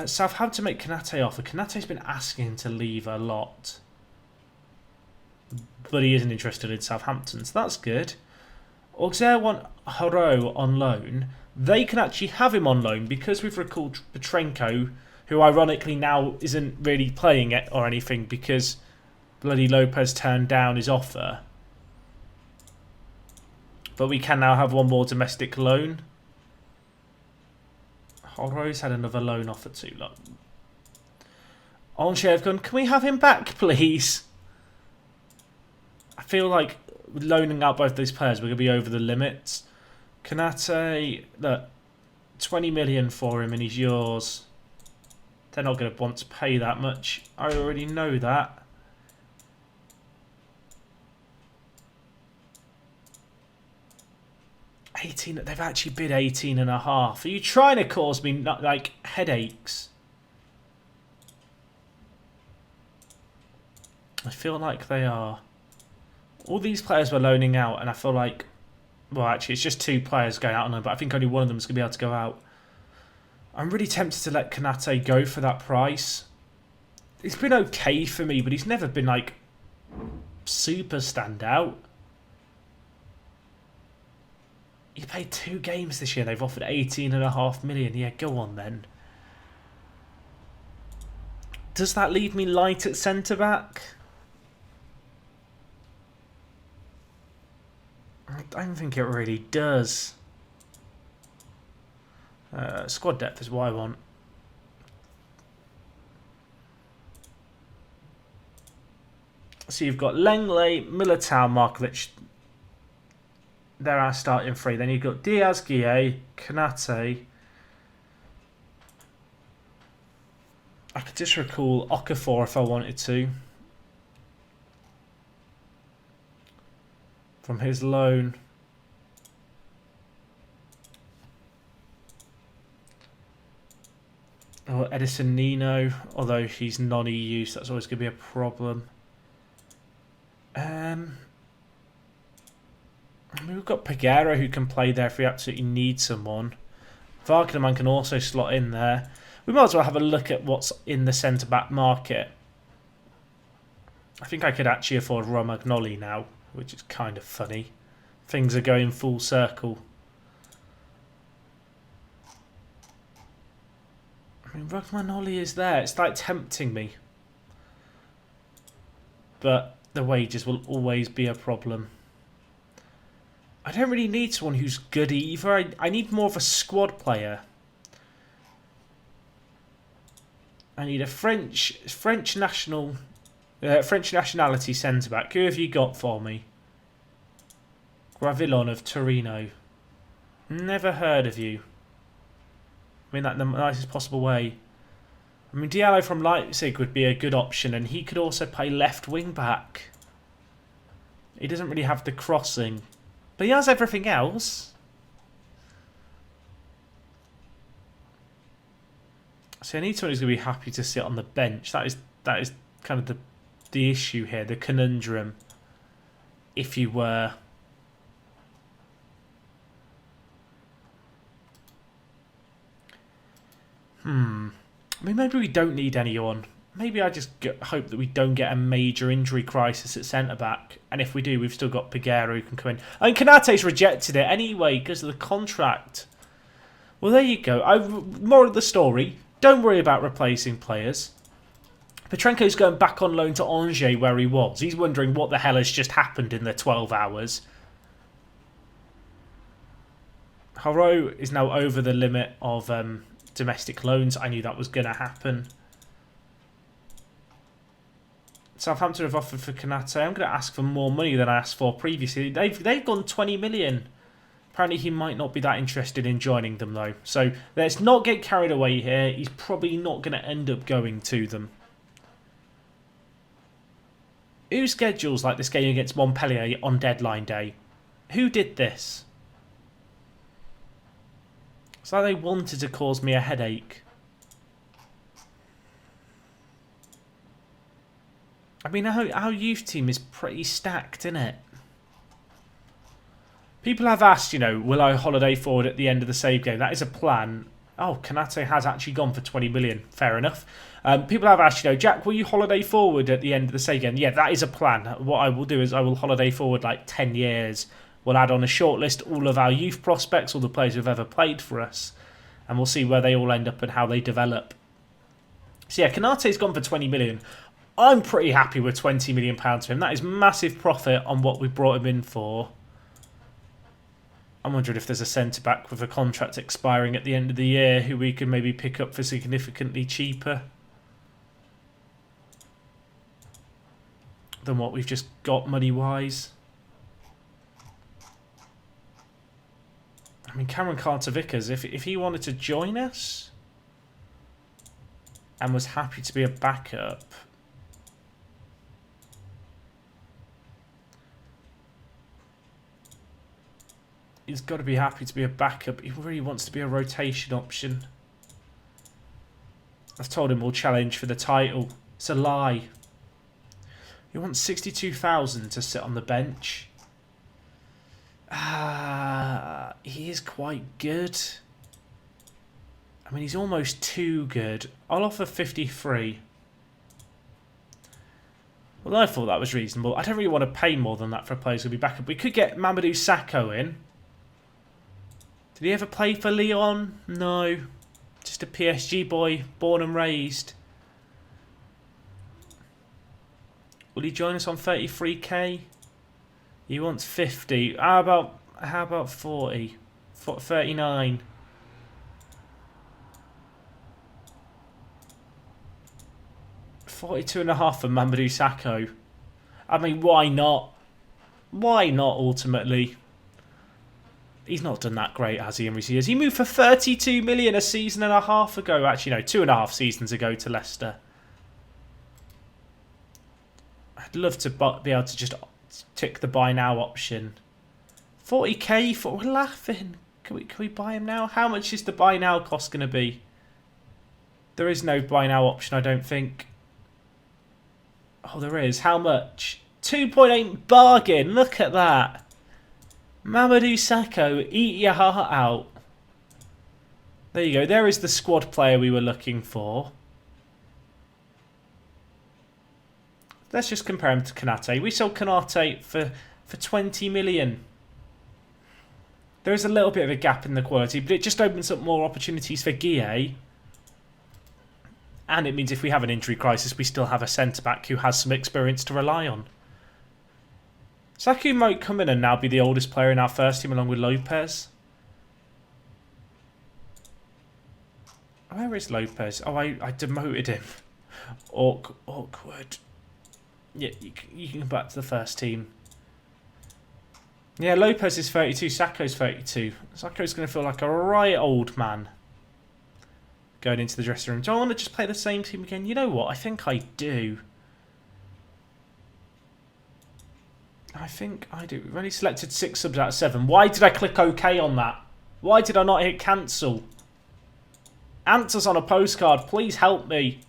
Southampton make Konate offer. Konate's been asking to leave a lot. But he isn't interested in Southampton, so that's good. Auxerre want Haro on loan. They can actually have him on loan because we've recalled Petrenko, who ironically now isn't really playing it or anything because bloody Lopez turned down his offer. But we can now have one more domestic loan. Holrose had another loan offer too. Look. Onshevgun, can we have him back, please? I feel like loaning out both these players, we're going to be over the limits. Kanate, look, 20 million for him and he's yours. They're not going to want to pay that much. I already know that. They've actually bid 18.5. Are you trying to cause me like headaches? I feel like they are. All these players were loaning out, and I feel like, well, actually, it's just 2 players going out on them, but I think only one of them is going to be able to go out. I'm really tempted to let Kanate go for that price. It's been okay for me, but he's never been like super standout. You played 2 games this year. They've offered 18.5 million. Yeah, go on then. Does that leave me light at centre back? I don't think it really does. Squad depth is what I want. So you've got Langley, Militao, Markovic. They're our starting 3. Then you've got Diaz, Guille, Kanate. I could just recall Okafor if I wanted to. From his loan. Or Edison Nino, although he's non-EU, so that's always going to be a problem. I mean, we've got Peguero who can play there if we absolutely need someone. Wagnerman can also slot in there. We might as well have a look at what's in the centre-back market. I think I could actually afford Romagnoli now, which is kind of funny. Things are going full circle. I mean, Romagnoli is there. It's like tempting me. But the wages will always be a problem. I don't really need someone who's good either. I need more of a squad player. I need a French nationality centre back. Who have you got for me? Gravillon of Torino. Never heard of you. I mean that in the nicest possible way. I mean Diallo from Leipzig would be a good option, and he could also play left wing back. He doesn't really have the crossing. But he has everything else. So I need someone who's going to be happy to sit on the bench. That is kind of the issue here, the conundrum. If you were. I mean, maybe we don't need anyone. Maybe I just hope that we don't get a major injury crisis at centre-back. And if we do, we've still got Peguero who can come in. I mean, Kanate's rejected it anyway because of the contract. Well, there you go. More of the story. Don't worry about replacing players. Petrenko's going back on loan to Angers where he was. He's wondering what the hell has just happened in the 12 hours. Haro is now over the limit of domestic loans. I knew that was going to happen. Southampton have offered for Kanate. I'm going to ask for more money than I asked for previously. They've gone 20 million. Apparently he might not be that interested in joining them though. So let's not get carried away here. He's probably not going to end up going to them. Who schedules like this game against Montpellier on deadline day? Who did this? It's like they wanted to cause me a headache. I mean, our youth team is pretty stacked, isn't it? People have asked, you know, will I holiday forward at the end of the save game? That is a plan. Oh, Kanate has actually gone for 20 million. Fair enough. People have asked, you know, Jack, will you holiday forward at the end of the save game? Yeah, that is a plan. What I will do is I will holiday forward like 10 years. We'll add on a shortlist all of our youth prospects, all the players who've ever played for us. And we'll see where they all end up and how they develop. So yeah, Kanate's gone for 20 million. I'm pretty happy with £20 million for him. That is massive profit on what we brought him in for. I'm wondering if there's a centre-back with a contract expiring at the end of the year who we could maybe pick up for significantly cheaper than what we've just got money-wise. I mean, Cameron Carter-Vickers, if he wanted to join us and was happy to be a backup, he's got to be happy to be a backup. He really wants to be a rotation option. I've told him we'll challenge for the title. It's a lie. He wants 62,000 to sit on the bench. He is quite good. I mean, he's almost too good. I'll offer 53. Well, I thought that was reasonable. I don't really want to pay more than that for a player who's going to be backup. We could get Mamadou Sakho in. Did he ever play for Lyon? No. Just a PSG boy, born and raised. Will he join us on 33k? He wants 50. How about 40? 39. $42.5 for Mamadou Sakho. I mean, why not? Why not, ultimately? He's not done that great, has he, in recent years? He moved for 32 million a season and a half ago. Actually, no, 2.5 seasons ago to Leicester. I'd love to be able to just tick the buy now option. 40k for... We're laughing. Can we buy him now? How much is the buy now cost going to be? There is no buy now option, I don't think. Oh, there is. How much? 2.8 bargain. Look at that. Mamadou Sakho, eat your heart out. There you go. There is the squad player we were looking for. Let's just compare him to Konate. We sold Konate for 20 million. There is a little bit of a gap in the quality, but it just opens up more opportunities for Guille. And it means if we have an injury crisis, we still have a centre-back who has some experience to rely on. Sakho might come in and now be the oldest player in our first team along with Lopez. Where is Lopez? Oh, I demoted him. Awkward. Yeah, you can go back to the first team. Yeah, Lopez is 32, Sakho's 32. Sakho's going to feel like a right old man going into the dressing room. Do I want to just play the same team again? You know what? I think I do. I think I do. We've only selected 6 subs out of 7. Why did I click OK on that? Why did I not hit cancel? Answers on a postcard. Please help me.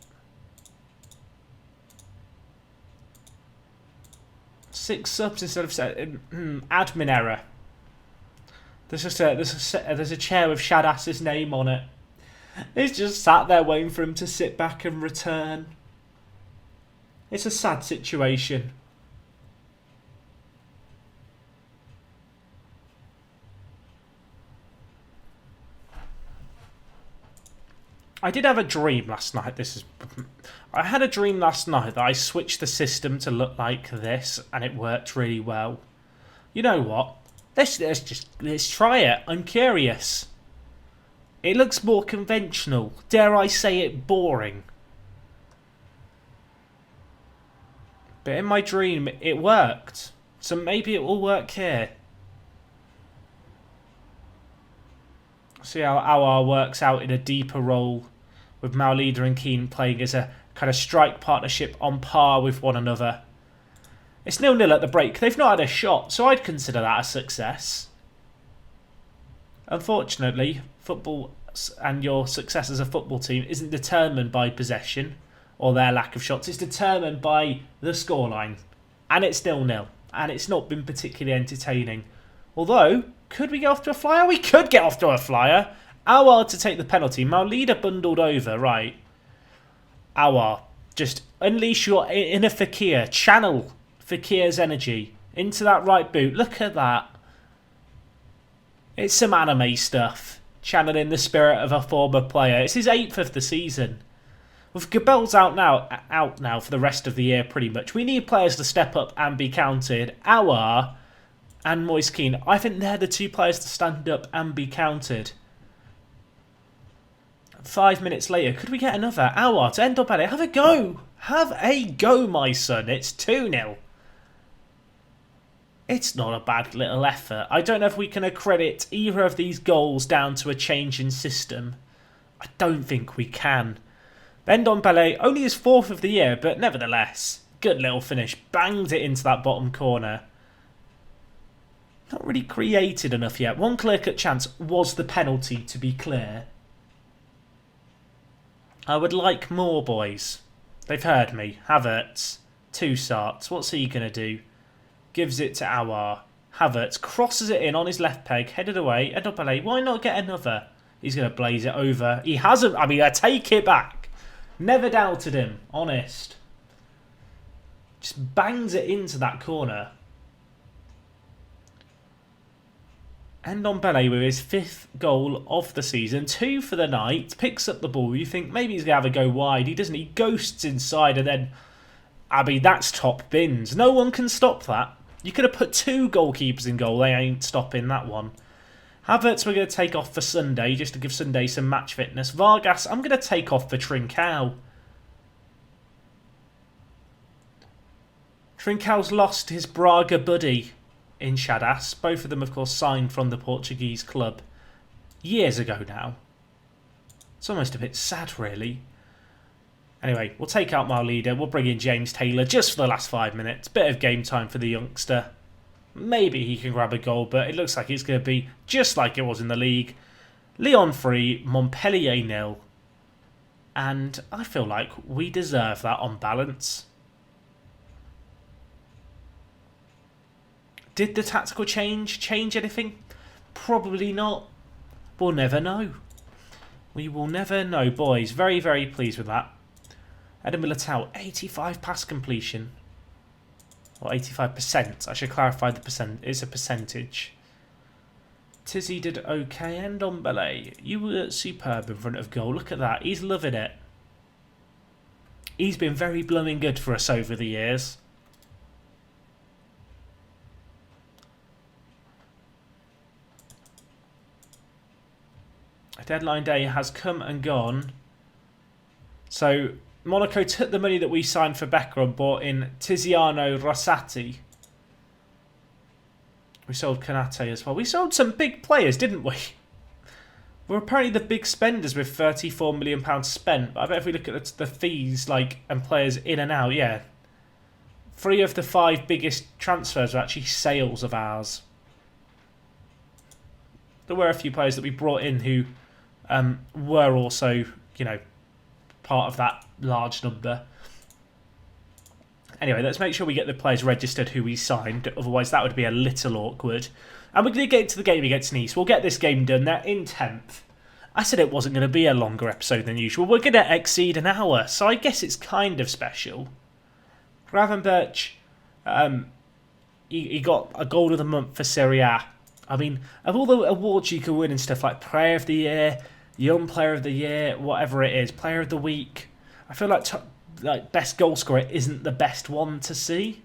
6 subs instead of 7. Admin error. There's a chair with Shadass's name on it. It's just sat there waiting for him to sit back and return. It's a sad situation. I did have a dream last night. I had a dream last night that I switched the system to look like this, and it worked really well. You know what? Let's try it. I'm curious. It looks more conventional. Dare I say it, boring. But in my dream, it worked. So maybe it will work here. See how our works out in a deeper role, with Maulida and Keane playing as a kind of strike partnership on par with one another. It's 0-0 at the break. They've not had a shot, so I'd consider that a success. Unfortunately, football and your success as a football team isn't determined by possession or their lack of shots. It's determined by the scoreline. And it's 0-0. And it's not been particularly entertaining. Although, could we get off to a flyer? We could get off to a flyer. Awar to take the penalty. Maulida bundled over, right. Awar, just unleash your inner Fekir. Channel Fekir's energy into that right boot. Look at that. It's some anime stuff. Channeling the spirit of a former player. It's his 8th of the season. With Gabel's out now for the rest of the year, pretty much. We need players to step up and be counted. Awar and Moise Kean. I think they're the two players to stand up and be counted. 5 minutes later, could we get another? Hour to end up at it. Have a go. Have a go, my son. It's 2-0. It's not a bad little effort. I don't know if we can accredit either of these goals down to a change in system. I don't think we can. Montpellier only his 4th of the year, but nevertheless, good little finish. Banged it into that bottom corner. Not really created enough yet. One clear-cut chance was the penalty, to be clear. I would like more, boys. They've heard me. Havertz. 2 starts. What's he going to do? Gives it to Aouar. Havertz crosses it in on his left peg. Headed away. Montpellier. Why not get another? He's going to blaze it over. He hasn't. I mean, I take it back. Never doubted him. Honest. Just bangs it into that corner. And Montpellier with his 5th goal of the season. 2 for the night. Picks up the ball. You think maybe he's going to have a go wide. He doesn't. He ghosts inside and then... I mean, that's top bins. No one can stop that. You could have put 2 goalkeepers in goal. They ain't stopping that one. Havertz we're going to take off for Sunday, just to give Sunday some match fitness. Vargas, I'm going to take off for Trincao. Trincao's lost his Braga buddy in Shadas. Both of them, of course, signed from the Portuguese club years ago now. It's almost a bit sad, really. Anyway, we'll take out my leader. We'll bring in James Taylor just for the last 5 minutes. Bit of game time for the youngster. Maybe he can grab a goal, but it looks like it's going to be just like it was in the league. Lyon 3, Montpellier 0. And I feel like we deserve that on balance. Did the tactical change anything? Probably not. We'll never know. We will never know, boys. Very, very pleased with that. Eden Militao, 85 pass completion. Or 85%. I should clarify the percent. It's a percentage. Tizzy did okay. And Ndombele, you were superb in front of goal. Look at that. He's loving it. He's been very blooming good for us over the years. Deadline day has come and gone. So Monaco took the money that we signed for Becker and bought in Tiziano Rossati. We sold Kanate as well. We sold some big players, didn't we? We're apparently the big spenders with £34 million spent. But I bet if we look at the fees and players in and out, yeah. 3 of the 5 biggest transfers were actually sales of ours. There were a few players that we brought in who were also, part of that large number. Anyway, let's make sure we get the players registered who we signed. Otherwise, that would be a little awkward. And we're going to get into the game against Nice. We'll get this game done. They're in 10th. I said it wasn't going to be a longer episode than usual. We're going to exceed an hour, so I guess it's kind of special. Gravenberch, he got a goal of the month for Serie A. I mean, of all the awards you could win and stuff like Player of the Year, Young Player of the Year, whatever it is, Player of the Week, I feel like best goal scorer isn't the best one to see.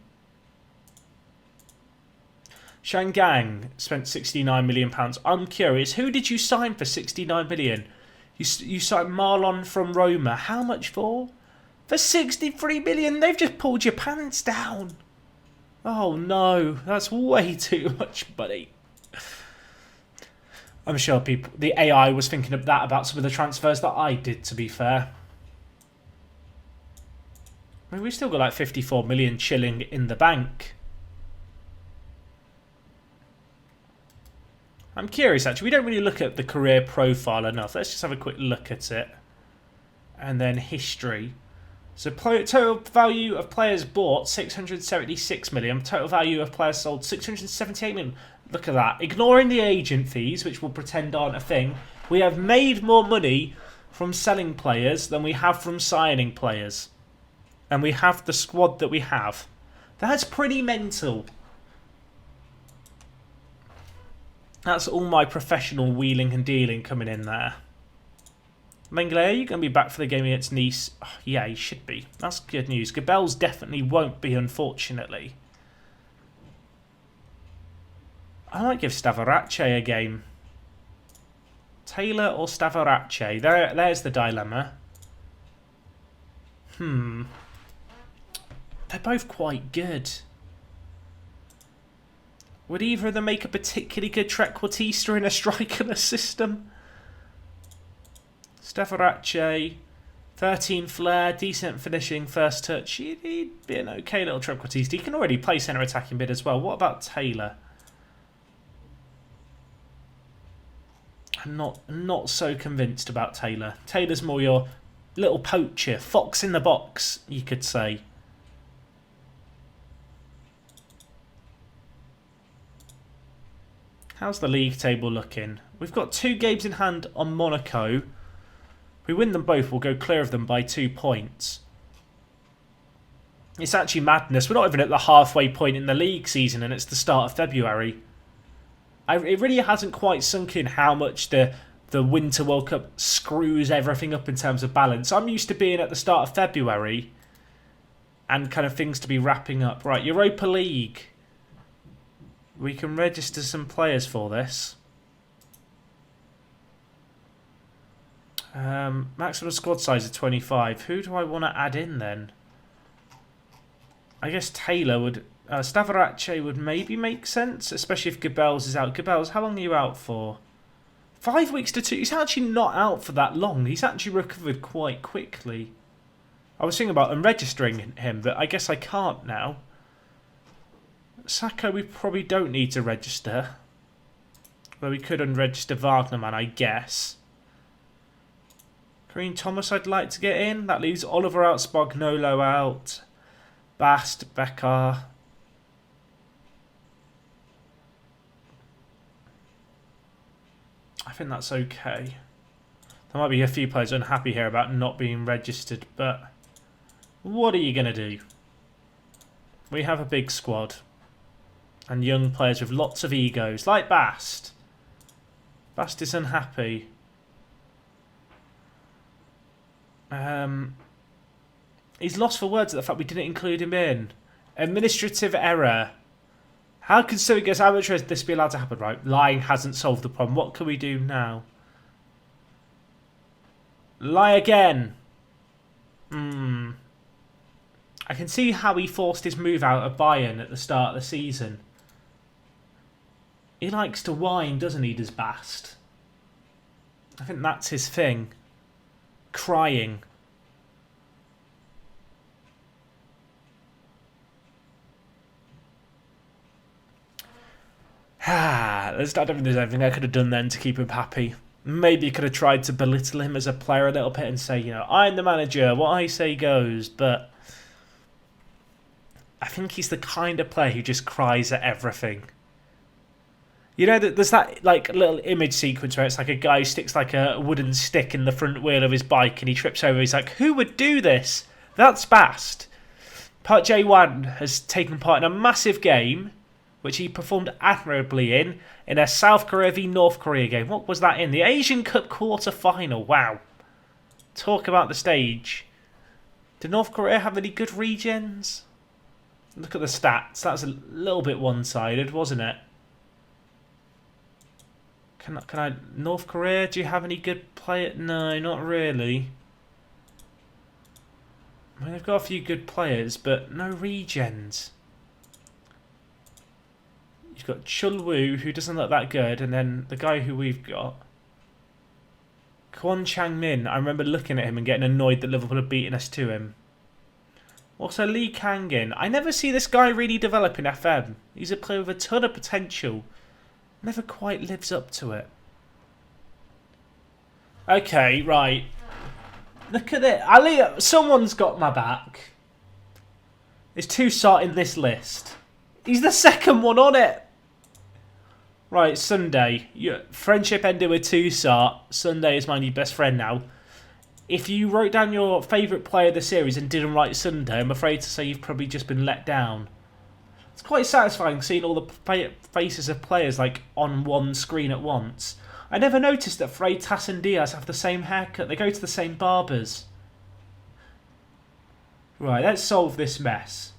Shangang spent £69 million. I'm curious, who did you sign for £69 million? You signed Marlon from Roma. How much for? For £63 million. They've just pulled your pants down. Oh no, that's way too much money. I'm sure the AI was thinking of that about some of the transfers that I did, to be fair. I mean, we've still got like 54 million chilling in the bank. I'm curious, actually. We don't really look at the career profile enough. Let's just have a quick look at it. And then history. So total value of players bought, 676 million. Total value of players sold, 678 million. Look at that. Ignoring the agent fees, which we'll pretend aren't a thing, we have made more money from selling players than we have from signing players. And we have the squad that we have. That's pretty mental. That's all my professional wheeling and dealing coming in there. Mengele, are you going to be back for the game against Nice? Oh, yeah, he should be. That's good news. Gabels definitely won't be, unfortunately. I might give Stavarace a game. Taylor or Stavarace? There's the dilemma. They're both quite good. Would either of them make a particularly good trequartista in a strikerless system? Stavarace, 13 flair, decent finishing, first touch. He'd be an okay little trequartista. He can already play centre attacking mid as well. What about Taylor? I'm not so convinced about Taylor. Taylor's more your little poacher, fox in the box, you could say. How's the league table looking? We've got 2 games in hand on Monaco. If we win them both, we'll go clear of them by 2 points. It's actually madness. We're not even at the halfway point in the league season and it's the start of February. It really hasn't quite sunk in how much the Winter World Cup screws everything up in terms of balance. I'm used to being at the start of February and kind of things to be wrapping up. Right, Europa League. We can register some players for this. Maximum squad size of 25. Who do I want to add in then? I guess Taylor would... Stavarace would maybe make sense, especially if Gabels is out. Gabels, how long are you out for? 5 weeks to 2. He's actually not out for that long. He's actually recovered quite quickly. I was thinking about unregistering him, but I guess I can't now. Sacco we probably don't need to register. Well, we could unregister Wagnerman, I guess. Kareem Thomas I'd like to get in. That leaves Oliver out, Spagnolo out. Bast, Becker. I think that's okay. There might be a few players unhappy here about not being registered, but what are you going to do? We have a big squad. And young players with lots of egos, like Bast. Bast is unhappy. He's lost for words at the fact we didn't include him in. Administrative error. How can so against amateurs this be allowed to happen, right? Lying hasn't solved the problem. What can we do now? Lie again. I can see how he forced his move out of Bayern at the start of the season. He likes to whine, doesn't he, does Bast? I think that's his thing. Crying. I don't think there's anything I could have done then to keep him happy. Maybe could have tried to belittle him as a player a little bit and say, you know, I'm the manager, what I say goes, but I think he's the kind of player who just cries at everything. You know, there's that like little image sequence where it's like a guy who sticks like a wooden stick in the front wheel of his bike and he trips over. He's like, who would do this? That's Bast. Part J1 has taken part in a massive game, which he performed admirably in a South Korea v North Korea game. What was that in? The Asian Cup quarter-final. Wow. Talk about the stage. Did North Korea have any good regens? Look at the stats. That was a little bit one-sided, wasn't it? Can I... North Korea, do you have any good players? No, not really. I mean, they've got a few good players, but no regens. You've got Chulwu, who doesn't look that good, and then the guy who we've got. Kwon Chang-min, I remember looking at him and getting annoyed that Liverpool had beaten us to him. Also, Lee Kangin. I never see this guy really develop in FM. He's a player with a ton of potential. Never quite lives up to it. Okay, right. Look at it. Ali, someone's got my back. There's Toussaint in this list. He's the second one on it. Right, Sunday. Friendship ended with Toussaint. Sunday is my new best friend now. If you wrote down your favourite player of the series and didn't write Sunday, I'm afraid to say you've probably just been let down. It's quite satisfying seeing all the faces of players like on one screen at once. I never noticed that Freitas and Diaz have the same haircut. They go to the same barbers. Right, let's solve this mess.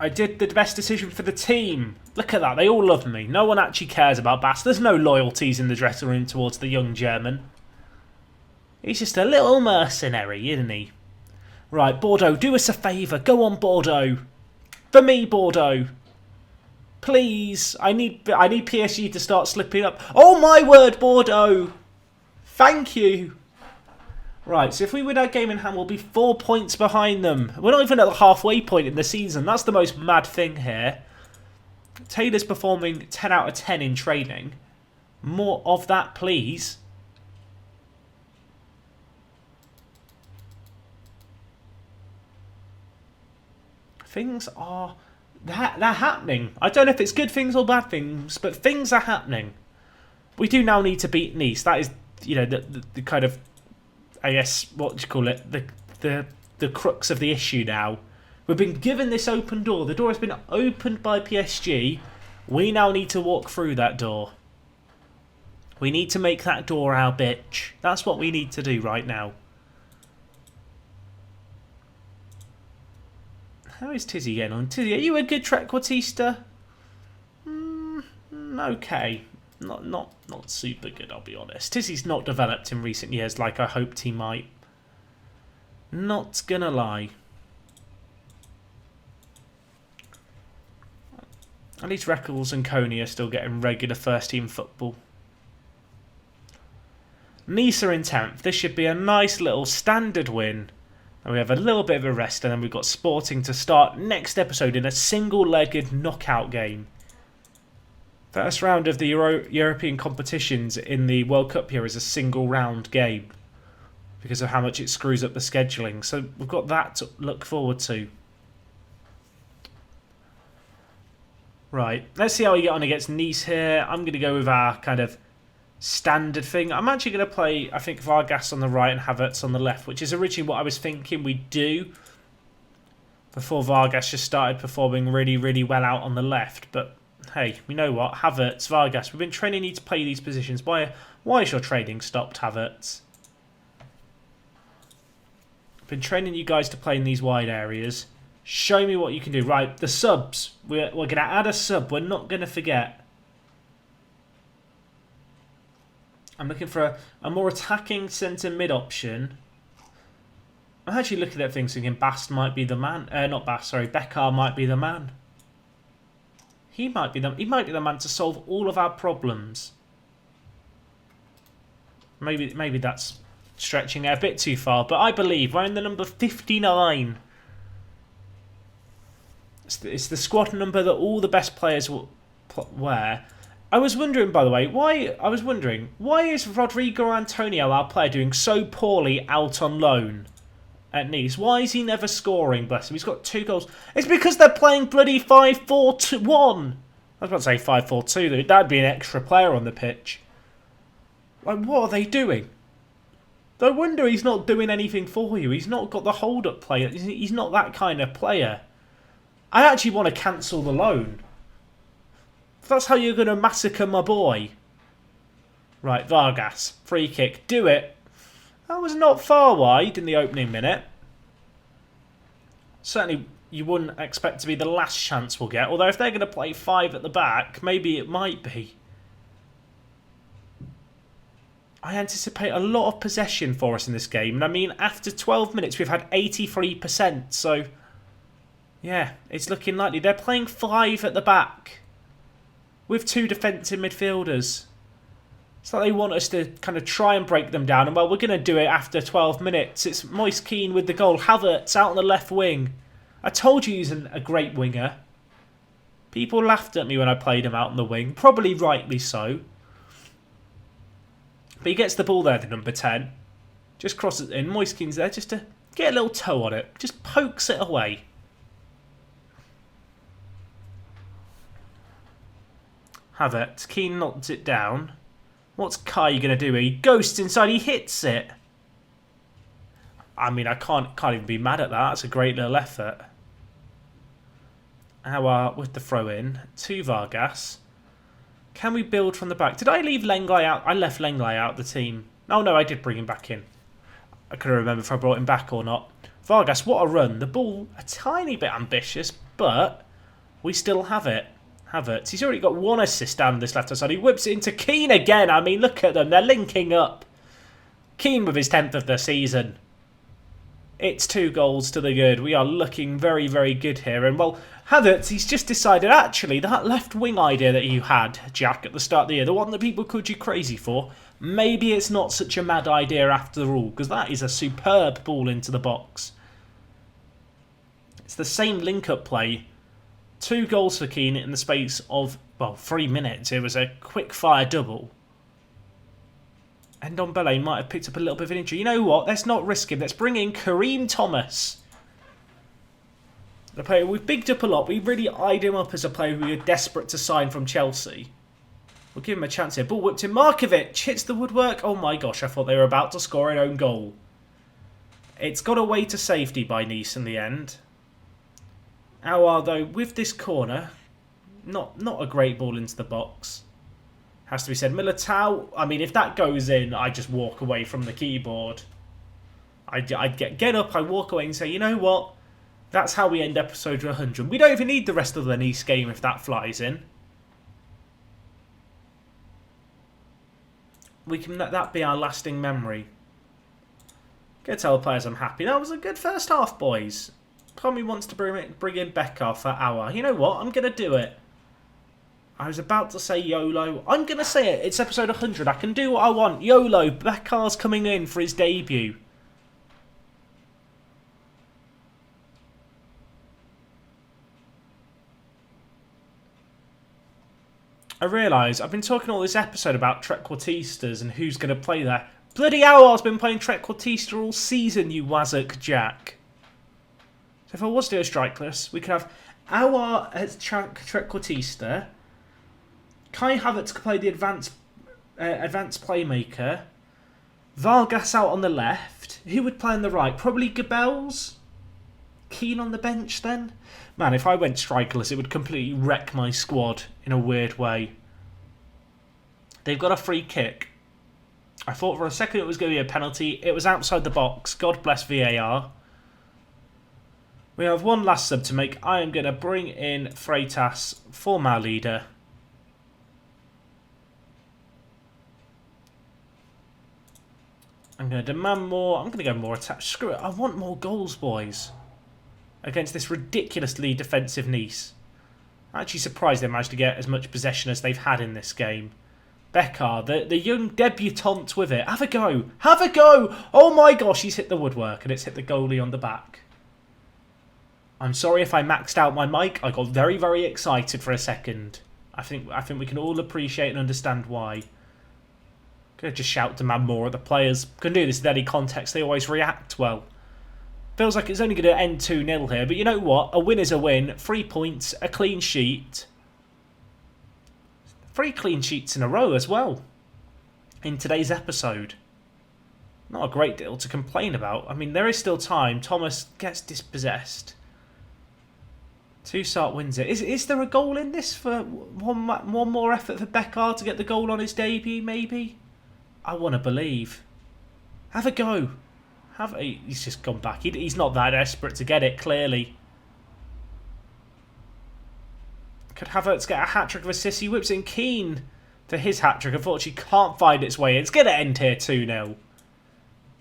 I did the best decision for the team. Look at that. They all love me. No one actually cares about Bass. There's no loyalties in the dressing room towards the young German. He's just a little mercenary, isn't he? Right, Bordeaux, do us a favour. Go on, Bordeaux. For me, Bordeaux. Please. I need PSG to start slipping up. Oh, my word, Bordeaux. Thank you. Right, so if we win our game in hand, we'll be 4 points behind them. We're not even at the halfway point in the season. That's the most mad thing here. Taylor's performing 10 out of 10 in training. More of that, please. Things are... They're happening. I don't know if it's good things or bad things, but things are happening. We do now need to beat Nice. That is, you know, the kind of... I guess, what do you call it? The crux of the issue now. We've been given this open door. The door has been opened by PSG. We now need to walk through that door. We need to make that door our bitch. That's what we need to do right now. How is Tizzy getting on? Tizzy, are you a good trequartista? Okay. Not super good, I'll be honest. Tizzy's not developed in recent years like I hoped he might. Not gonna lie. At least Reckles and Coney are still getting regular first team football. Nice are in 10th. This should be a nice little standard win. And we have a little bit of a rest, and then we've got Sporting to start next episode in a single-legged knockout game. First round of the European competitions in the World Cup here is a single round game because of how much it screws up the scheduling. So we've got that to look forward to. Right, let's see how we get on against Nice here. I'm going to go with our kind of standard thing. I'm actually going to play, I think, Vargas on the right and Havertz on the left, which is originally what I was thinking we'd do before Vargas just started performing really, really well out on the left. But hey, you know what? Havertz, Vargas, we've been training you to play these positions. Why is your training stopped, Havertz? Been training you guys to play in these wide areas. Show me what you can do. Right, the subs. We're going to add a sub. We're not going to forget. I'm looking for a more attacking centre mid option. I'm actually looking at things thinking Bast might be the man. Not Bast, sorry. Bekkar might be the man. He might be the man to solve all of our problems. Maybe that's stretching it a bit too far, but I believe we're in the number 59. It's the squad number that all the best players will wear. I was wondering, by the way, why is Rodrigo Antonio, our player, doing so poorly out on loan at Nice? Why is he never scoring, bless him? He's got 2 goals. It's because they're playing bloody 5-4-2-1. I was about to say 5-4-2. That'd be an extra player on the pitch. Like, what are they doing? No wonder he's not doing anything for you. He's not got the hold-up play. He's not that kind of player. I actually want to cancel the loan. If that's how you're going to massacre my boy. Right, Vargas. Free kick. Do it. That was not far wide in the opening minute. Certainly, you wouldn't expect to be the last chance we'll get. Although if they're going to play 5 at the back, maybe it might be. I anticipate a lot of possession for us in this game. And I mean, after 12 minutes, we've had 83%. So, yeah, it's looking likely. They're playing 5 at the back with 2 defensive midfielders. So they want us to kind of try and break them down. And, well, we're going to do it after 12 minutes. It's Moise Kean with the goal. Havertz out on the left wing. I told you he's a great winger. People laughed at me when I played him out on the wing. Probably rightly so. But he gets the ball there, the number 10. Just crosses it in. Moise Kean's there just to get a little toe on it. Just pokes it away. Havertz. Kean knocks it down. What's Kai going to do? He ghosts inside. He hits it. I mean, I can't even be mad at that. That's a great little effort. Our with the throw in to Vargas. Can we build from the back? Did I leave Lenglai out? I left Lenglai out the team. Oh no, I did bring him back in. I couldn't remember if I brought him back or not. Vargas, what a run. The ball, a tiny bit ambitious, but We still have it. Havertz. He's already got 1 assist down this left-hand side. He whips it into Keane again. I mean, look at them. They're linking up. Keane with his 10th of the season. It's 2 goals to the good. We are looking very, very good here. And, well, Havertz, he's just decided, actually, that left wing idea that you had, Jack, at the start of the year, the one that people called you crazy for, maybe it's not such a mad idea after all, because that is a superb ball into the box. It's the same link-up play. 2 goals for Keane in the space of, well, 3 minutes. It was a quick-fire double. And Montpellier might have picked up a little bit of an injury. You know what? Let's not risk him. Let's bring in Kareem Thomas. The player we've bigged up a lot. We really eyed him up as a player who we were desperate to sign from Chelsea. We'll give him a chance here. Ball whipped in. Markovic hits the woodwork. Oh my gosh, I thought they were about to score an own goal. It's got away to safety by Nice in the end. Aouar, though, with this corner, not a great ball into the box. Has to be said. Militao, I mean, if that goes in, I just walk away from the keyboard. I'd get up, I walk away and say, you know what? That's how we end episode 100. We don't even need the rest of the Nice game if that flies in. We can let that be our lasting memory. Go tell the players I'm happy. That was a good first half, boys. Tommy wants to bring in Becker for Aouar. You know what? I'm going to do it. I was about to say YOLO. I'm going to say it. It's episode 100. I can do what I want. YOLO. Becker's coming in for his debut. I realise I've been talking all this episode about trequartistas and who's going to play there. Bloody Aouar's been playing trequartista all season, you wazzock Jack. So if I was to do a strikeless, we could have Aouar as trequartista. Kai Havertz could play the advanced playmaker. Vargas out on the left. Who would play on the right? Probably Gabels. Keane on the bench then? Man, if I went strikerless, it would completely wreck my squad in a weird way. They've got a free kick. I thought for a second it was going to be a penalty. It was outside the box. God bless VAR. We have one last sub to make. I am going to bring in Freitas, former leader. I'm going to demand more. I'm going to go more attached. Screw it. I want more goals, boys. Against this ridiculously defensive Nice. I'm actually surprised they managed to get as much possession as they've had in this game. Becker, the young debutante with it. Have a go. Have a go. Oh my gosh, he's hit the woodwork and it's hit the goalie on the back. I'm sorry if I maxed out my mic. I got very, very excited for a second. I think we can all appreciate and understand why. Could just shout demand more at the players. Can do this in any context. They always react well. Feels like it's only going to end 2-0 here. But you know what? A win is a win. 3 points. A clean sheet. 3 clean sheets in a row as well. In today's episode. Not a great deal to complain about. I mean, there is still time. Thomas gets dispossessed. Toussaint wins it. Is there a goal in this for one more effort for Becker to get the goal on his debut, maybe? I want to believe. Have a go. He's just gone back. He's not that desperate to get it, clearly. Could Havertz get a hat-trick of assists? He whips in Keane for his hat-trick. Unfortunately, can't find its way in. It's going to end here 2-0.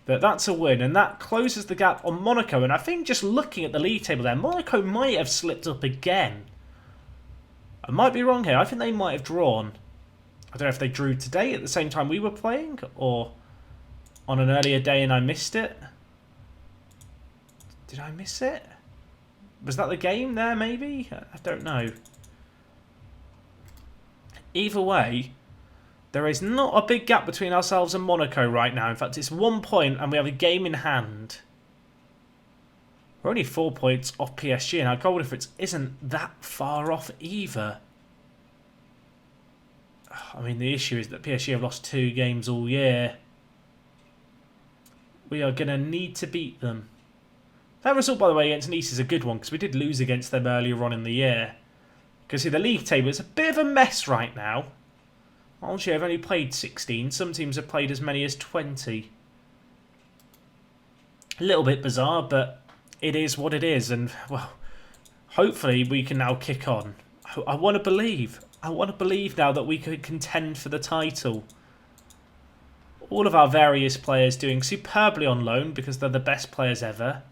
But that's a win, and that closes the gap on Monaco. And I think just looking at the league table there, Monaco might have slipped up again. I might be wrong here. I think they might have drawn. I don't know if they drew today at the same time we were playing, or on an earlier day and I missed it. Did I miss it? Was that the game there, maybe? I don't know. Either way, there is not a big gap between ourselves and Monaco right now. In fact, it's 1 point and we have a game in hand. We're only 4 points off PSG, and our goal difference isn't that far off either. I mean, the issue is that PSG have lost 2 games all year. We are going to need to beat them. That result, by the way, against Nice is a good one, because we did lose against them earlier on in the year. Because see, the league table is a bit of a mess right now. Algiers have only played 16. Some teams have played as many as 20. A little bit bizarre, but it is what it is. And, well, hopefully we can now kick on. I want to believe. I want to believe now that we could contend for the title. All of our various players doing superbly on loan because they're the best players ever.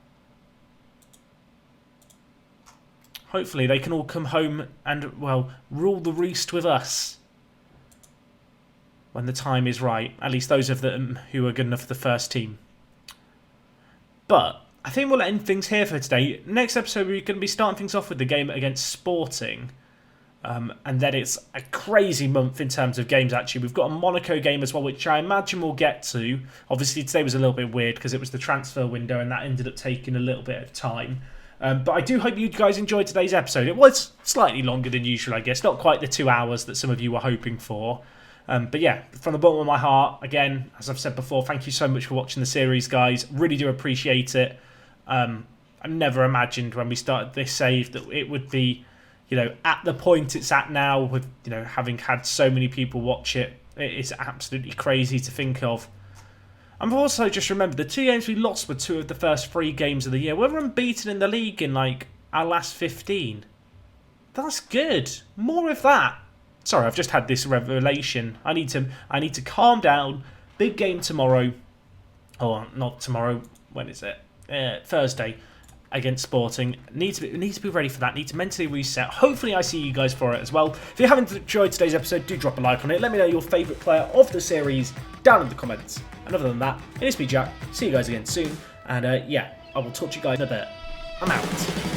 Hopefully they can all come home and, well, rule the roost with us when the time is right. At least those of them who are good enough for the first team. But I think we'll end things here for today. Next episode we're going to be starting things off with the game against Sporting. And then it's a crazy month in terms of games, actually. We've got a Monaco game as well, which I imagine we'll get to. Obviously, today was a little bit weird because it was the transfer window and that ended up taking a little bit of time. But I do hope you guys enjoyed today's episode. It was slightly longer than usual, I guess. Not quite the 2 hours that some of you were hoping for. But yeah, from the bottom of my heart, again, as I've said before, thank you so much for watching the series, guys. Really do appreciate it. I never imagined when we started this save that it would be, you know, at the point it's at now, with, you know, having had so many people watch it. It is absolutely crazy to think of. I've also just remembered the 2 games we lost were 2 of the first 3 games of the year. We're unbeaten in the league in like our last 15. That's good. More of that. Sorry, I've just had this revelation. I need to calm down. Big game tomorrow. Oh, not tomorrow. When is it? Thursday against Sporting. Need to be ready for that. Need to mentally reset. Hopefully I see you guys for it as well. If you haven't enjoyed today's episode, do drop a like on it. Let me know your favourite player of the series down in the comments. And other than that, it's me, Jack. See you guys again soon. And yeah, I will talk to you guys in a bit. I'm out.